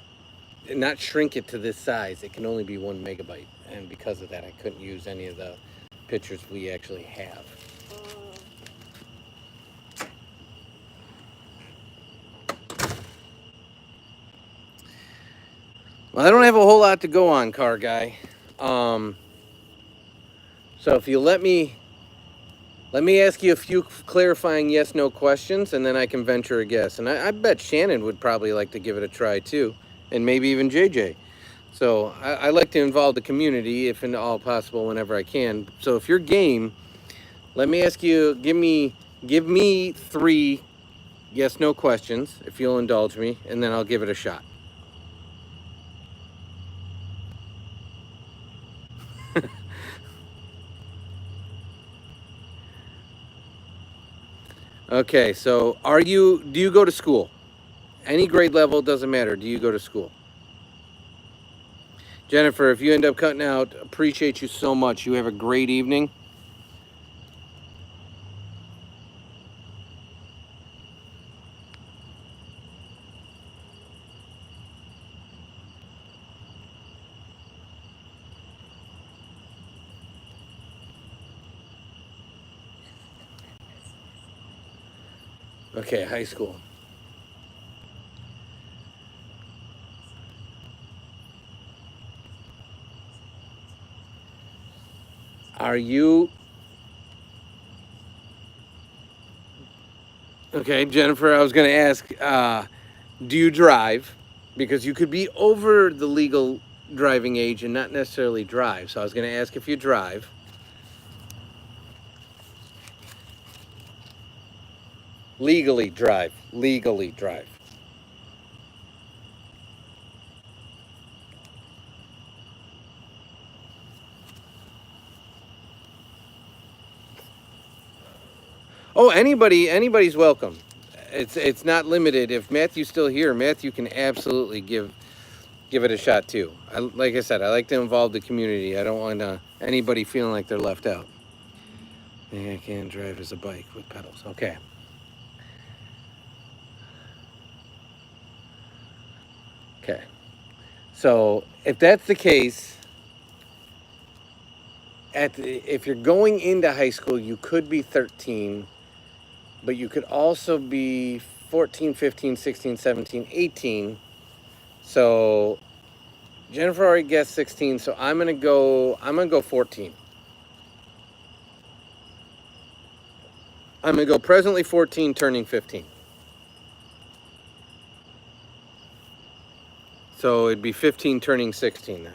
S1: Not shrink it to this size. It can only be 1 megabyte, and because of that, I couldn't use any of the pictures we actually have. Well, I don't have a whole lot to go on, car guy. So if you let me ask you a few clarifying yes/no questions, and then I can venture a guess. And I bet Shannon would probably like to give it a try too, and maybe even JJ. So I like to involve the community if in all possible whenever I can. So if you're game, let me ask you. Give me 3 yes/no questions if you'll indulge me, and then I'll give it a shot. Okay. So do you go to school? Any grade level, doesn't matter. Do you go to school? Jennifer, if you end up cutting out, appreciate you so much. You have a great evening. Okay, high school. Are you okay, Jennifer? I was going to ask, do you drive? Because you could be over the legal driving age and not necessarily drive. So I was going to ask if you drive. Legally drive. Legally drive. Oh, anybody's welcome. It's not limited. If Matthew's still here, Matthew can absolutely give it a shot too. Like I said, I like to involve the community. I don't want anybody feeling like they're left out. I can't drive as a bike with pedals. Okay. Okay. So if that's the case, if you're going into high school, you could be 13, but you could also be 14, 15, 16, 17, 18. So Jennifer already guessed 16, so I'm gonna go 14. I'm gonna go presently 14, turning 15. So it'd be 15 turning 16 then.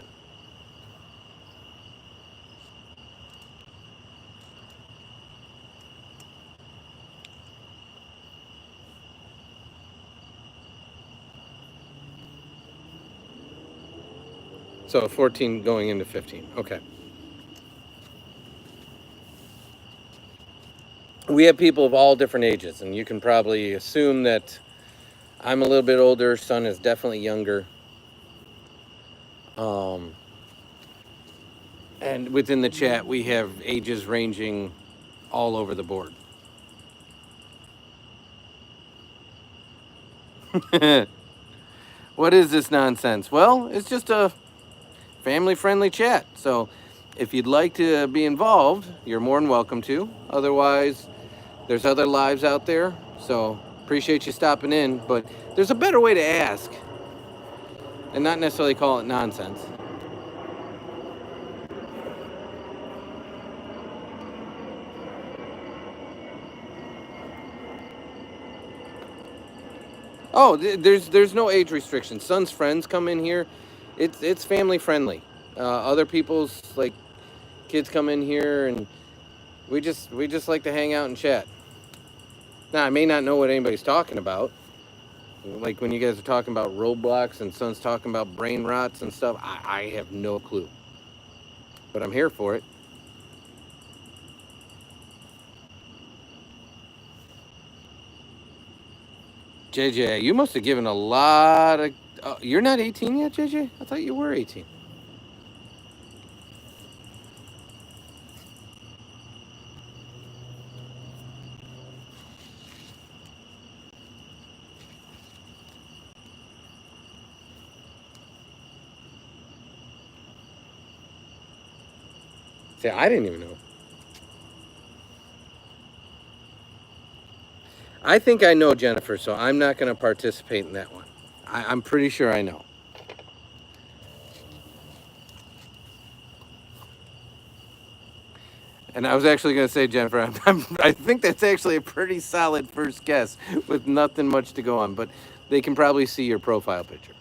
S1: So 14 going into 15. Okay. We have people of all different ages, and you can probably assume that I'm a little bit older. Son is definitely younger. Um, and within the chat, we have ages ranging all over the board. What is this nonsense? Well, it's just a family-friendly chat. So if you'd like to be involved, you're more than welcome to. Otherwise, there's other lives out there. So appreciate you stopping in. But there's a better way to ask and not necessarily call it nonsense. Oh, there's no age restriction. Son's friends come in here. It's family friendly. Other people's like kids come in here, and we just like to hang out and chat. Now I may not know what anybody's talking about. Like when you guys are talking about Roblox and Son's talking about brain rots and stuff, I have no clue. But I'm here for it. JJ, you must have given a lot of. You're not 18 yet, JJ? I thought you were 18. See, I didn't even know. I think I know, Jennifer, so I'm not going to participate in that one. I'm pretty sure I know. And I was actually going to say, Jennifer, I think that's actually a pretty solid first guess with nothing much to go on, but they can probably see your profile picture.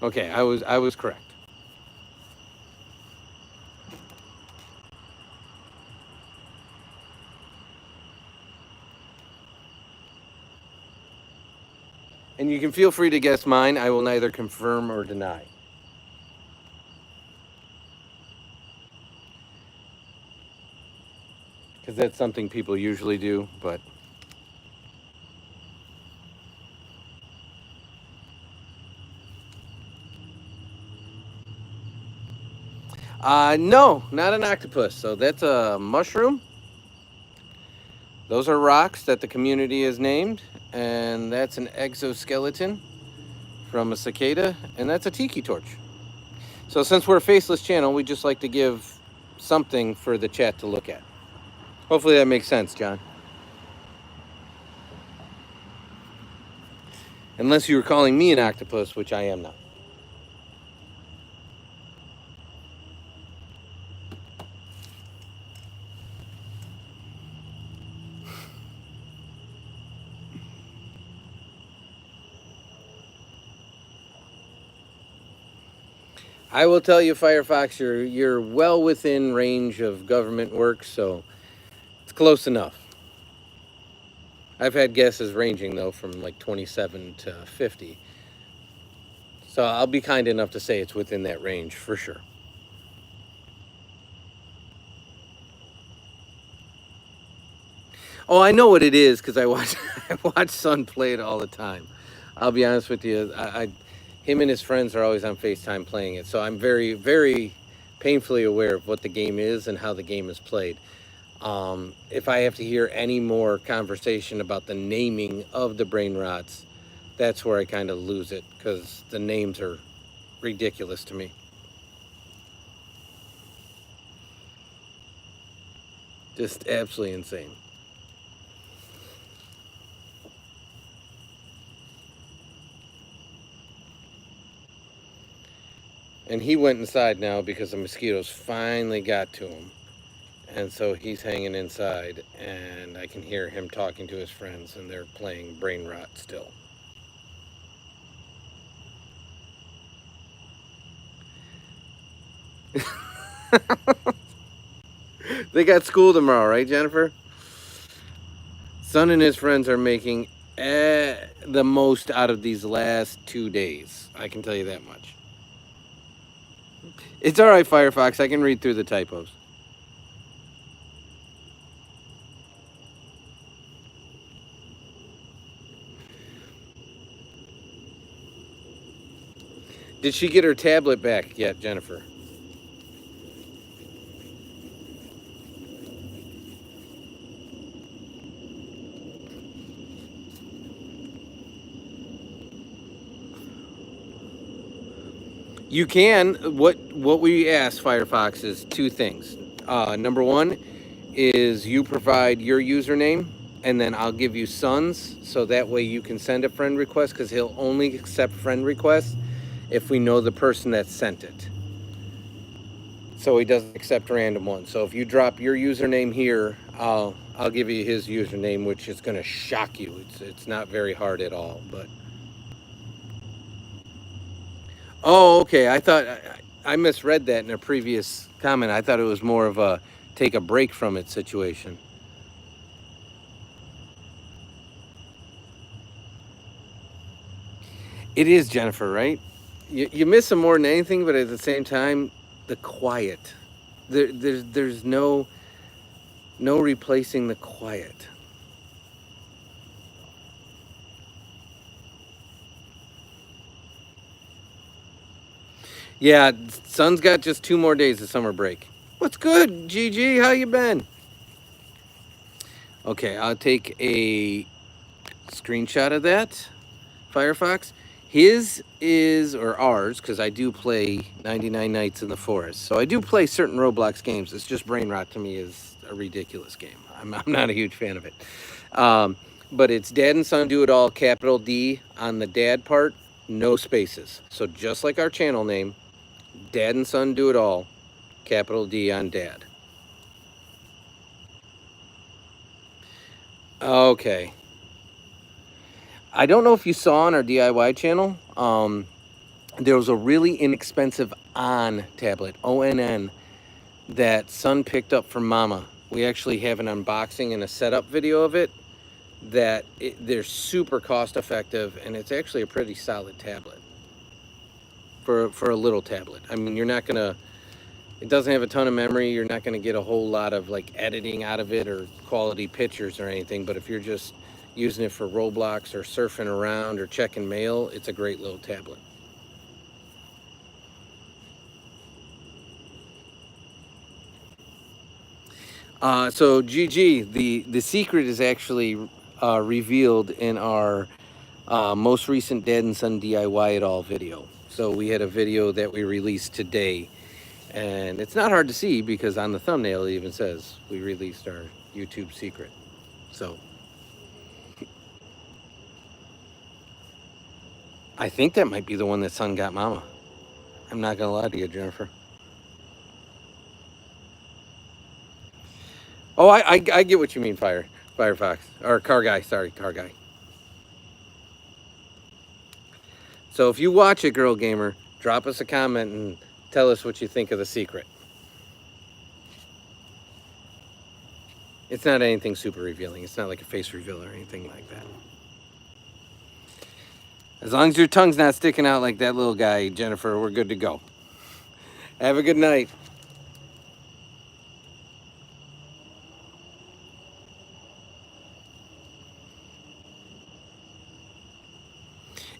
S1: Okay, I was correct. And you can feel free to guess mine. I will neither confirm or deny. Because that's something people usually do, but no, not an octopus. So that's a mushroom. Those are rocks that the community has named, and that's an exoskeleton from a cicada, and that's a tiki torch. So since we're a faceless channel, we just like to give something for the chat to look at. Hopefully that makes sense, John. Unless you were calling me an octopus, which I am not. I will tell you, Firefox, you're well within range of government work, so it's close enough. I've had guesses ranging though from like 27 to 50. So I'll be kind enough to say it's within that range for sure. Oh, I know what it is because I watch I watch Son play it all the time. I'll be honest with you, him and his friends are always on FaceTime playing it, so I'm very, very painfully aware of what the game is and how the game is played. If I have to hear any more conversation about the naming of the brain rots, that's where I kind of lose it because the names are ridiculous to me. Just absolutely insane. And he went inside now because the mosquitoes finally got to him. And so he's hanging inside, and I can hear him talking to his friends, and they're playing brain rot still. They got school tomorrow, right, Jennifer? Son and his friends are making the most out of these last 2 days. I can tell you that much. It's all right, Firefox. I can read through the typos. Did she get her tablet back yet, Jennifer? You can. What we ask Firefox is two things. Number one is you provide your username, and then I'll give you Son's, so that way you can send a friend request because he'll only accept friend requests if we know the person that sent it. So he doesn't accept random ones. So if you drop your username here, I'll give you his username, which is going to shock you. It's not very hard at all, but. Oh, okay. I thought I misread that in a previous comment. I thought it was more of a take a break from it situation. It is, Jennifer, right? You miss them more than anything, but at the same time, the quiet. There's no replacing the quiet. Yeah, Son's got just 2 more days of summer break. What's good, GG? How you been? Okay, I'll take a screenshot of that. Firefox. His is, or ours, because I do play 99 Nights in the Forest. So I do play certain Roblox games. It's just Brain Rot to me is a ridiculous game. I'm not a huge fan of it. Um, but it's Dad and Son Do It All, capital D on the dad part, no spaces. So just like our channel name, Dad and Son Do It All, capital D on dad. Okay. I don't know if you saw on our DIY channel, there was a really inexpensive On tablet, ONN, that Son picked up from Mama. We actually have an unboxing and a setup video of it. They're super cost effective, and it's actually a pretty solid tablet for a little tablet. I mean, you're not gonna. It doesn't have a ton of memory. You're not gonna get a whole lot of like editing out of it or quality pictures or anything. But if you're just using it for Roblox or surfing around or checking mail, it's a great little tablet. So GG, the secret is actually revealed in our most recent Dad and Son DIY It All video. So we had a video that we released today, and it's not hard to see because on the thumbnail it even says we released our YouTube secret. So I think that might be the one that Son got Mama. I'm not gonna lie to you, Jennifer. Oh, I get what you mean, Firefox, or Car Guy. Sorry, Car Guy. So if you watch it, Girl Gamer, drop us a comment and tell us what you think of the secret. It's not anything super revealing. It's not like a face reveal or anything like that. As long as your tongue's not sticking out like that little guy, Jennifer, we're good to go. Have a good night.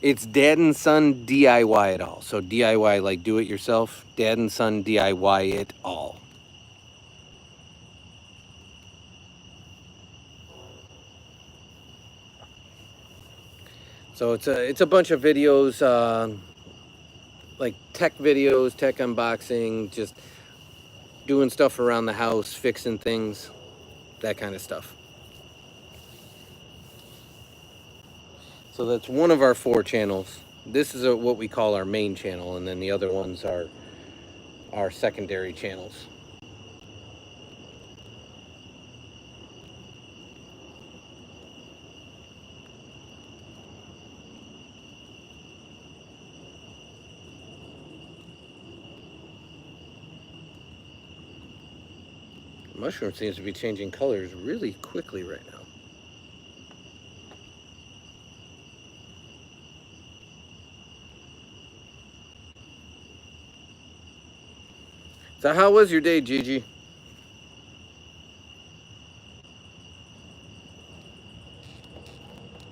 S1: It's Dad and Son DIY It All. So DIY like do it yourself. Dad and Son DIY It All. So it's a bunch of videos, like tech videos, tech unboxing, just doing stuff around the house, fixing things, that kind of stuff. So that's one of our 4 channels. This is what we call our main channel, and then the other ones are our secondary channels. Mushroom seems to be changing colors really quickly right now. So how was your day, Gigi?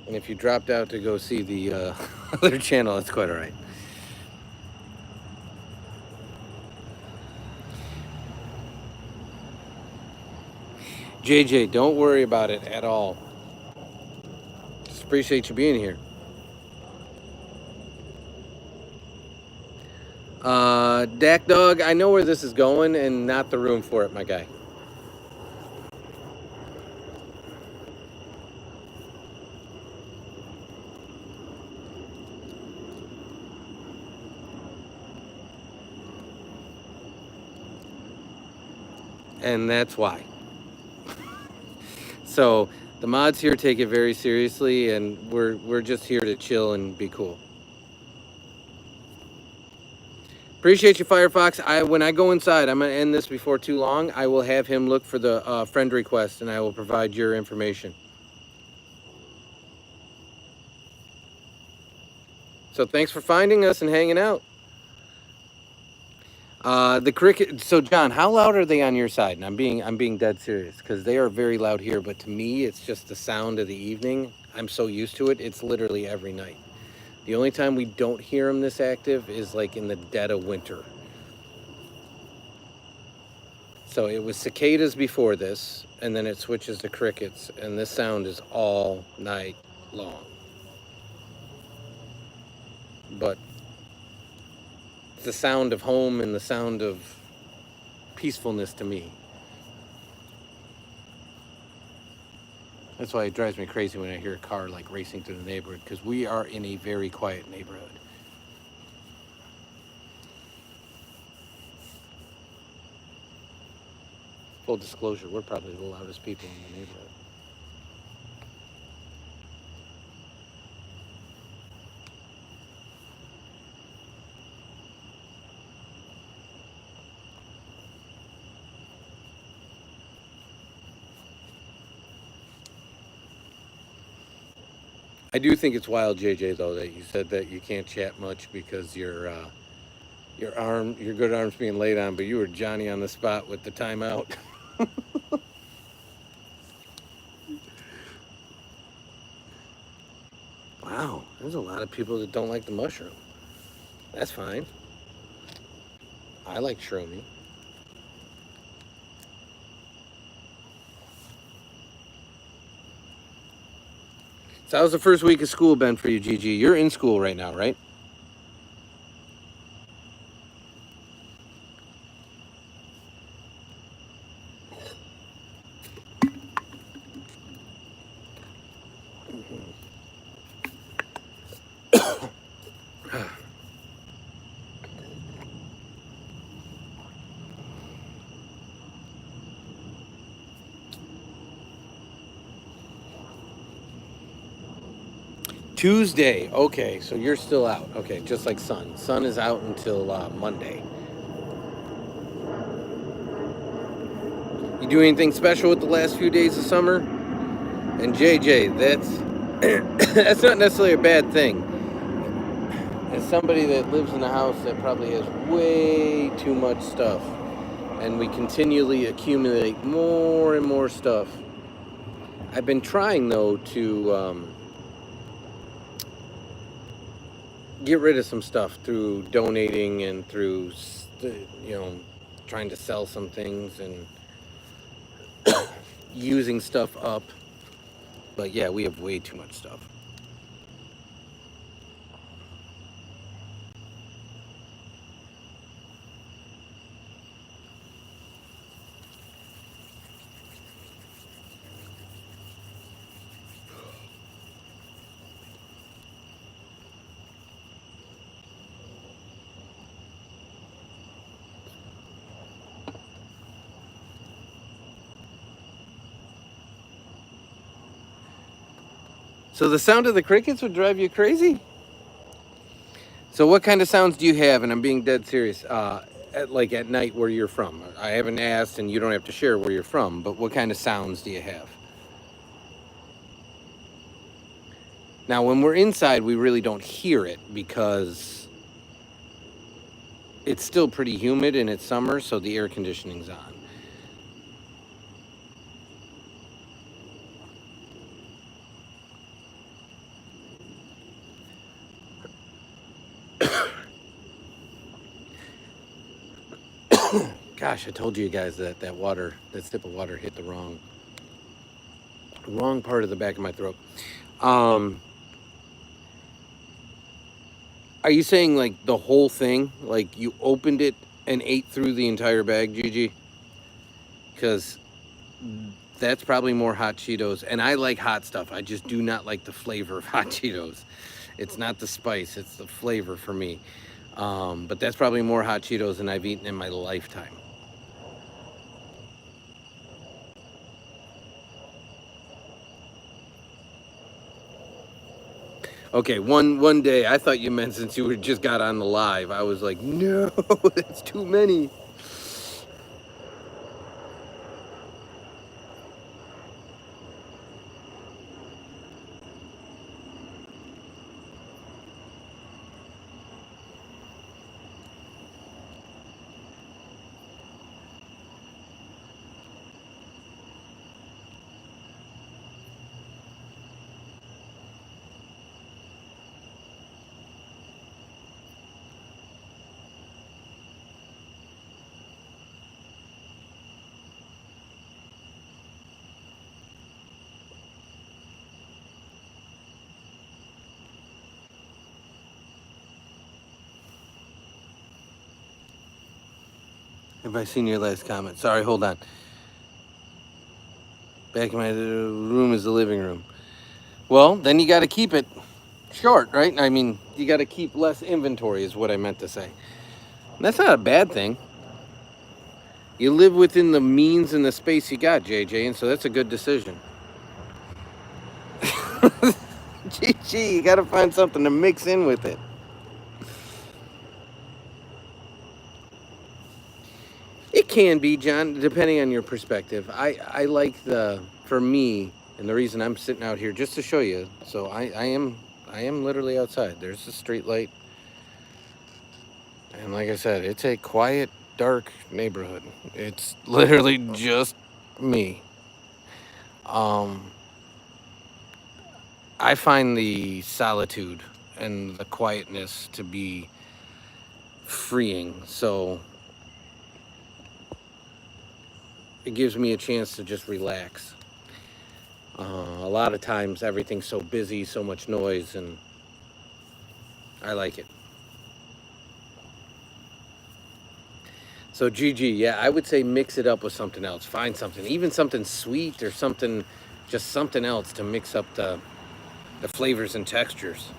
S1: And if you dropped out to go see the other channel, it's quite all right. JJ, don't worry about it at all. Just appreciate you being here. Dak Dog, I know where this is going and not the room for it, my guy. And that's why. So the mods here take it very seriously, and we're just here to chill and be cool. Appreciate you, Firefox. When I go inside, I'm gonna end this before too long. I will have him look for the friend request, and I will provide your information. So thanks for finding us and hanging out. The cricket. So John, how loud are they on your side? And I'm being dead serious because they are very loud here. But to me, it's just the sound of the evening. I'm so used to it. It's literally every night. The only time we don't hear them this active is like in the dead of winter. So it was cicadas before this, and then it switches to crickets, and this sound is all night long. but it's the sound of home and the sound of peacefulness to me. That's why it drives me crazy when I hear a car like racing through the neighborhood, because we are in a very quiet neighborhood. Full disclosure, we're probably the loudest people in the neighborhood. I do think it's wild, JJ, though, that you said that you can't chat much because your good arm's being laid on, but you were Johnny on the spot with the timeout. Wow, there's a lot of people that don't like the mushroom. That's fine. I like shroomy. So how's the first week of school been for you, Gigi? You're in school right now, right? Tuesday. Okay, so you're still out. Okay, just like Sun. Sun is out until Monday. You do anything special with the last few days of summer? And JJ, that's not necessarily a bad thing. As somebody that lives in a house that probably has way too much stuff, and we continually accumulate more and more stuff. I've been trying though to get rid of some stuff through donating and through trying to sell some things and using stuff up. But yeah, we have way too much stuff. So the sound of the crickets would drive you crazy? So what kind of sounds do you have? And I'm being dead serious. At night where you're from. I haven't asked, and you don't have to share where you're from. But what kind of sounds do you have? Now, when we're inside, we really don't hear it because it's still pretty humid and it's summer, so the air conditioning's on. Gosh, I told you guys that that sip of water hit the wrong part of the back of my throat. Are you saying like the whole thing? Like you opened it and ate through the entire bag, Gigi? Because that's probably more hot Cheetos. And I like hot stuff. I just do not like the flavor of hot Cheetos. It's not the spice, it's the flavor for me. But that's probably more hot Cheetos than I've eaten in my lifetime. Okay, one day I thought you meant since you just got on the live. I was like, no, that's too many. Have I seen your last comment? Sorry, hold on. Back in my room is the living room. Well, then you got to keep it short, right? I mean, you got to keep less inventory, is what I meant to say. And that's not a bad thing. You live within the means and the space you got, JJ, and so that's a good decision. GG, you got to find something to mix in with it. It can be, John, depending on your perspective. I like for me, and the reason I'm sitting out here just to show you. So I am literally outside. There's a street light, and like I said, it's a quiet, dark neighborhood. It's literally just me. Um, I find the solitude and the quietness to be freeing. So it gives me a chance to just relax. A lot of times everything's so busy, so much noise, and I like it. So GG, yeah, I would say mix it up with something else. Find something, even something sweet or something, just something else to mix up the flavors and textures.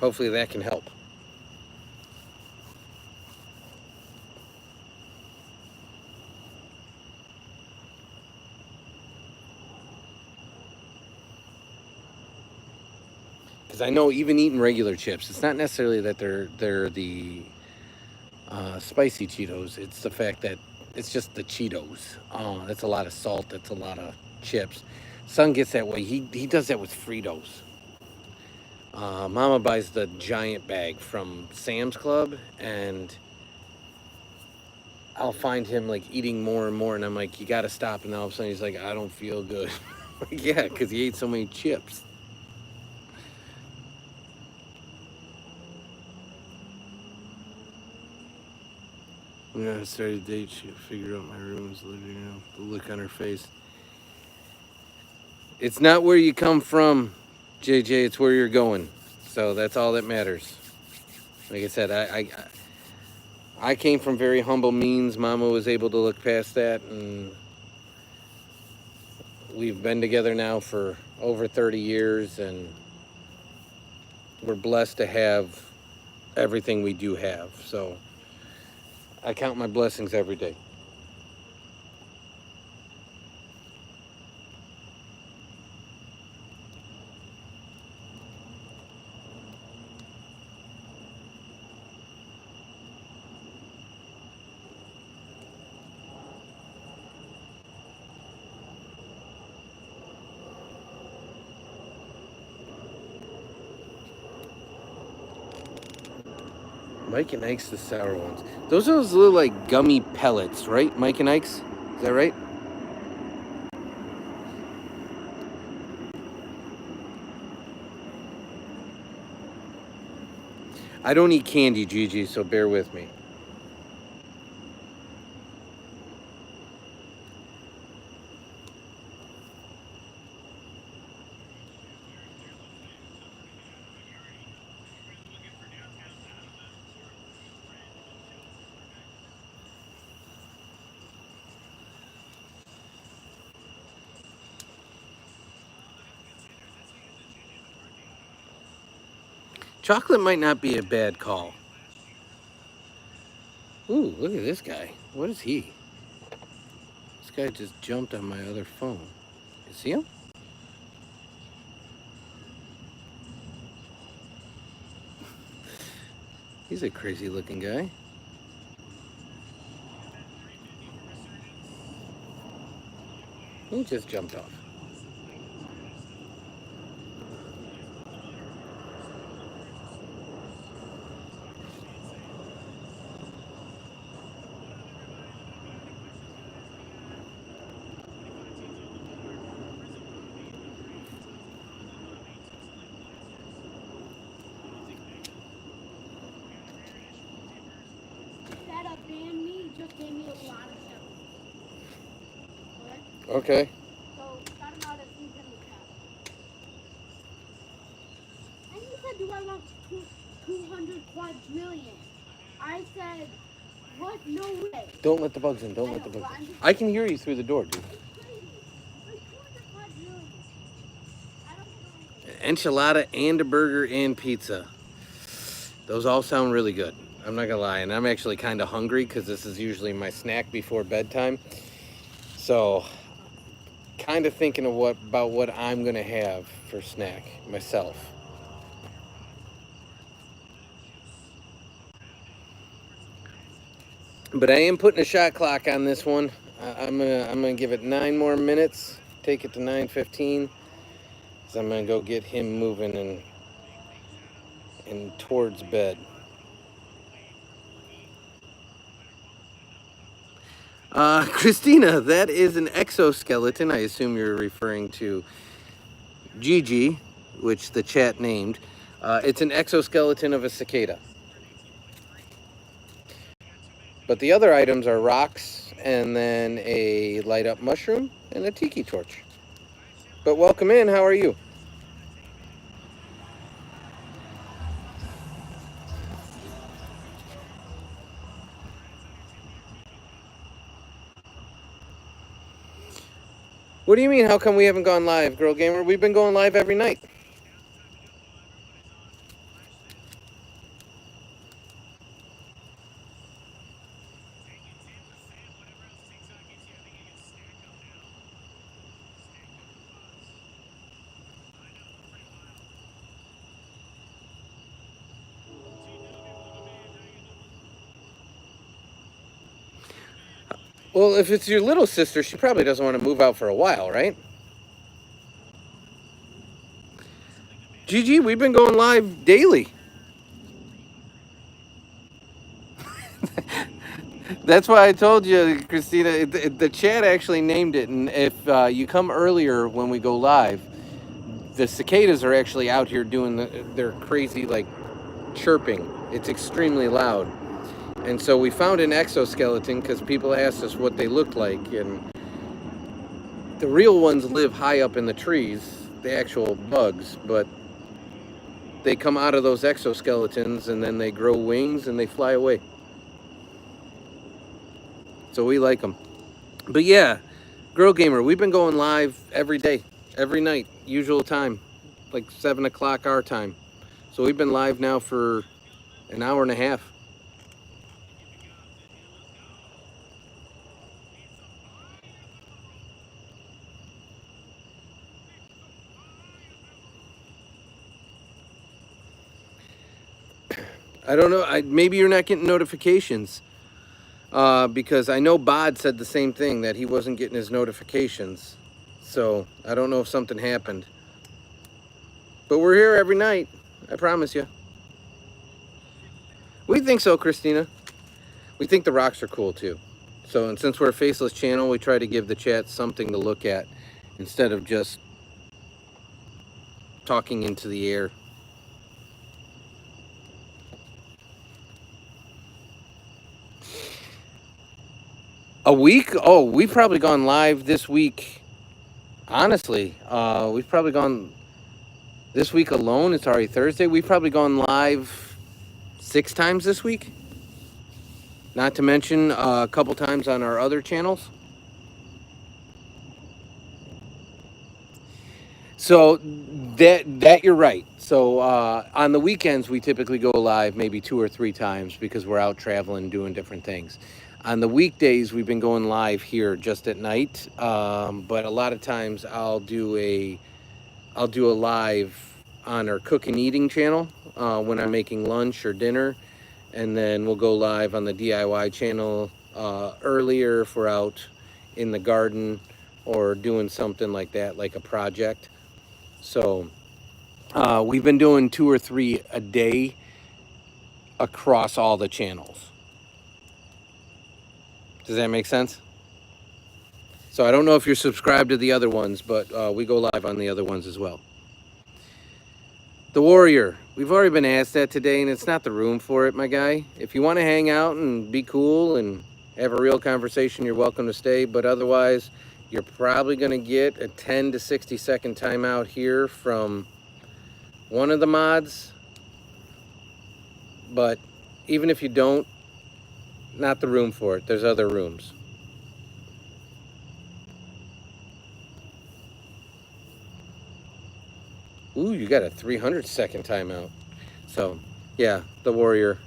S1: Hopefully that can help. Because I know even eating regular chips, it's not necessarily that they're the spicy Cheetos. It's the fact that it's just the Cheetos. That's a lot of salt. That's a lot of chips. Son gets that way. He does that with Fritos. Mama buys the giant bag from Sam's Club, and I'll find him like eating more and more, and I'm like, you got to stop. And all of a sudden he's like, I don't feel good. Like, yeah, because he ate so many chips. When I started a date, she figured out my room was the living room. The look on her face. It's not where you come from, JJ. It's where you're going. So that's all that matters. Like I said, I came from very humble means. Mama was able to look past that, and we've been together now for over 30 years, and we're blessed to have everything we do have. So I count my blessings every day. Mike and Ike's the sour ones. Those are those little like gummy pellets, right? Mike and Ike's? Is that right? I don't eat candy, Gigi, so bear with me. Chocolate might not be a bad call. Ooh, look at this guy. What is he? This guy just jumped on my other phone. You see him? He's a crazy looking guy. He just jumped off.
S2: That abandoned me just gave me a lot of stuff.
S1: Okay.
S2: So, shout him out as he's in the chat. And he said, do I want 200 quadrillion? I said, what No way.
S1: Don't let the bugs in. Don't
S2: I
S1: let the
S2: know,
S1: bugs
S2: but I'm
S1: in.
S2: just-
S1: I can hear you through the door, dude.
S2: It's crazy. Like 200 quadrillion. I don't think I'm
S1: Enchilada and a burger and pizza. Those all sound really good. I'm not gonna lie, and I'm actually kind of hungry because this is usually my snack before bedtime. So, kind of thinking of about what I'm gonna have for snack myself. But I am putting a shot clock on this one. I'm gonna give it 9 more minutes. Take it to 9:15. So I'm gonna go get him moving and towards bed. Christina, that is an exoskeleton. I assume you're referring to Gigi, which the chat named. It's an exoskeleton of a cicada. But the other items are rocks and then a light up mushroom and a tiki torch. But welcome in. How are you? What do you mean? How come we haven't gone live, Girl Gamer? We've been going live every night. Well, if it's your little sister, she probably doesn't want to move out for a while, right? Gigi, we've been going live daily. That's why I told you, Christina. The chat actually named it, and if you come earlier when we go live, the cicadas are actually out here doing their crazy like chirping. It's extremely loud, and so we found an exoskeleton because people asked us what they looked like, and the real ones live high up in the trees, the actual bugs, but they come out of those exoskeletons and then they grow wings and they fly away. So we like them. But yeah, Girl Gamer, we've been going live every day, every night, usual time, like 7 o'clock our time. So we've been live now for an hour and a half. I don't know. Maybe you're not getting notifications because I know Bod said the same thing, that he wasn't getting his notifications. So I don't know if something happened. But we're here every night. I promise you. We think so, Christina. We think the rocks are cool too. So, and since we're a faceless channel, we try to give the chat something to look at instead of just talking into the air. A week? Oh, we've probably gone live this week. Honestly, we've probably gone this week alone. It's already Thursday. We've probably gone live 6 times this week. Not to mention a couple times on our other channels. So that you're right. So on the weekends we typically go live maybe 2 or 3 times because we're out traveling doing different things. On the weekdays we've been going live here just at night, but a lot of times I'll do a live on our cook and eating channel when I'm making lunch or dinner, and then we'll go live on the DIY channel earlier if we're out in the garden or doing something like that, like a project. So we've been doing 2 or 3 a day across all the channels. Does that make sense? So I don't know if you're subscribed to the other ones, but we go live on the other ones as well. The Warrior. We've already been asked that today, and it's not the room for it, my guy. If you want to hang out and be cool and have a real conversation, you're welcome to stay. But otherwise, you're probably going to get a 10 to 60 second timeout here from one of the mods. But even if you don't, not the room for it. There's other rooms. Ooh, you got a 300-second timeout. So, yeah, the Warrior.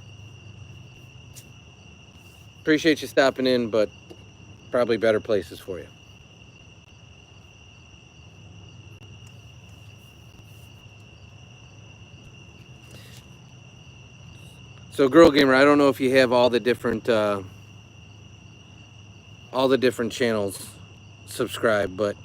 S1: Appreciate you stopping in, but probably better places for you. So, Girl Gamer, I don't know if you have all the different channels subscribed, but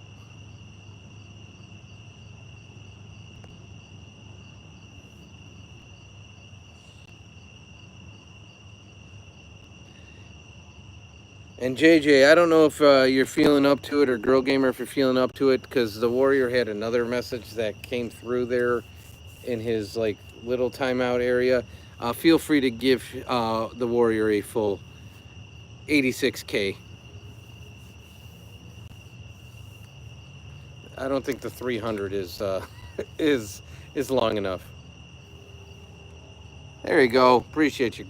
S1: and JJ, I don't know if you're feeling up to it, or Girl Gamer, if you're feeling up to it, because the Warrior had another message that came through there in his like little timeout area. Feel free to give the Warrior a full 86K. I don't think the 300 is is long enough. There you go. Appreciate you.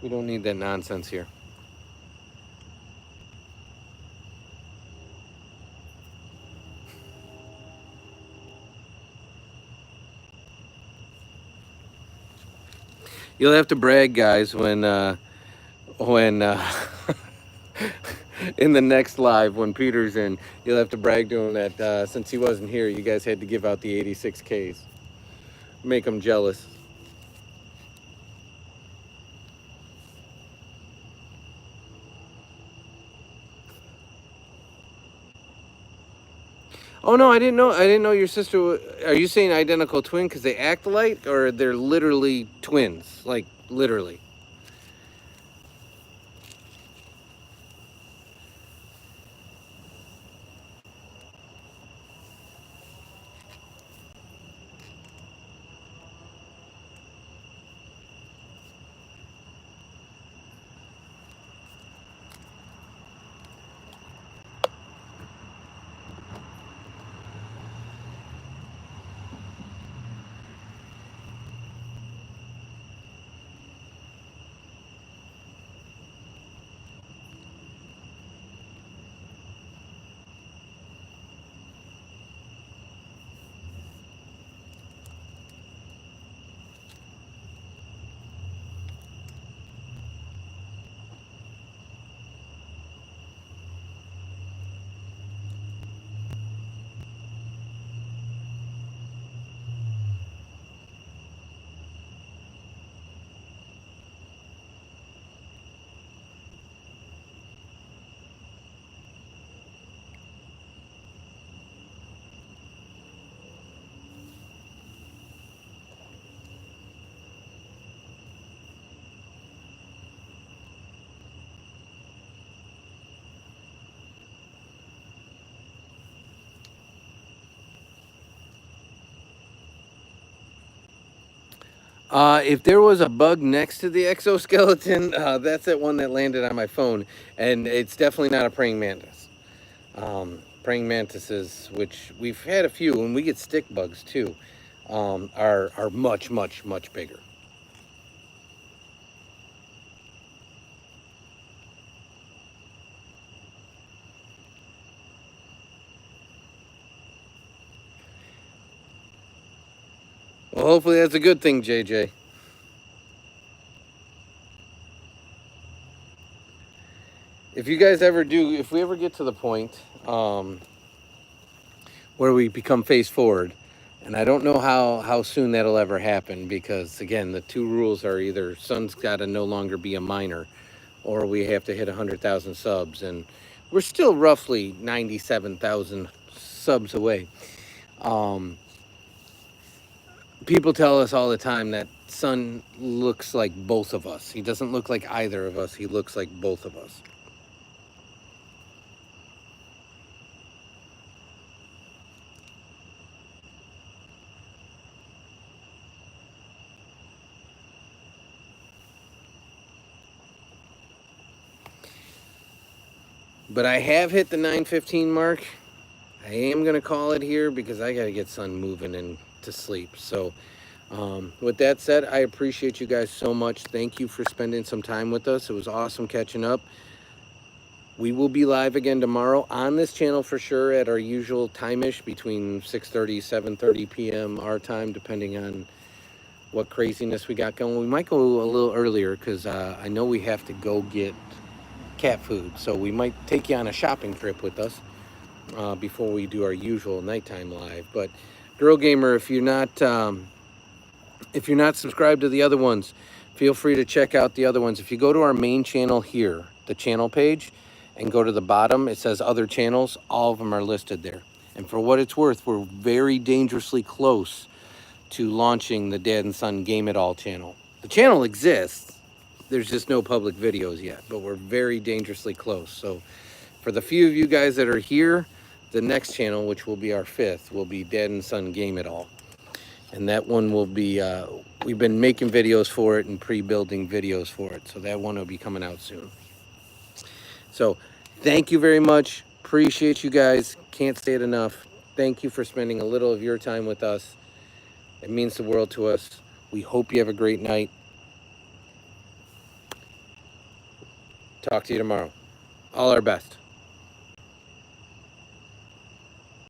S1: We don't need that nonsense here. You'll have to brag, guys, when in the next live when Peter's in. You'll have to brag to him that since he wasn't here, you guys had to give out the 86Ks. Make him jealous. Oh no, I didn't know. I didn't know your sister. Are you saying identical twin because they act alike, or they're literally twins? Like literally. If there was a bug next to the exoskeleton, that's that one that landed on my phone, and it's definitely not a praying mantis. Praying mantises, which we've had a few, and we get stick bugs too, are much bigger. Well, hopefully that's a good thing, JJ. If you guys ever do, if we ever get to the point where we become face forward, and I don't know how soon that'll ever happen because again, the two rules are either Sun's got to no longer be a minor, or we have to hit 100,000 subs, and we're still roughly 97,000 subs away. People tell us all the time that Sun looks like both of us. He doesn't look like either of us. He looks like both of us. But I have hit the 9:15 mark. I am gonna call it here because I gotta get Sun moving and to sleep. So with that said, I appreciate you guys so much. Thank you for spending some time with us. It was awesome catching up. We will be live again tomorrow on this channel for sure at our usual time-ish, between 6:30, 7:30 p.m. our time, depending on what craziness we got going. We might go a little earlier because I know we have to go get cat food. So we might take you on a shopping trip with us before we do our usual nighttime live. But Girl Gamer, if you're not subscribed to the other ones, feel free to check out the other ones. If you go to our main channel here, the channel page, and go to the bottom, it says other channels. All of them are listed there. And for what it's worth, we're very dangerously close to launching the Dad and Son Game It All channel. The channel exists. There's just no public videos yet, but we're very dangerously close. So for the few of you guys that are here, the next channel, which will be our 5th, will be Dad and Son Game It All. And that one will be, we've been making videos for it and pre-building videos for it. So that one will be coming out soon. So thank you very much. Appreciate you guys. Can't say it enough. Thank you for spending a little of your time with us. It means the world to us. We hope you have a great night. Talk to you tomorrow. All our best.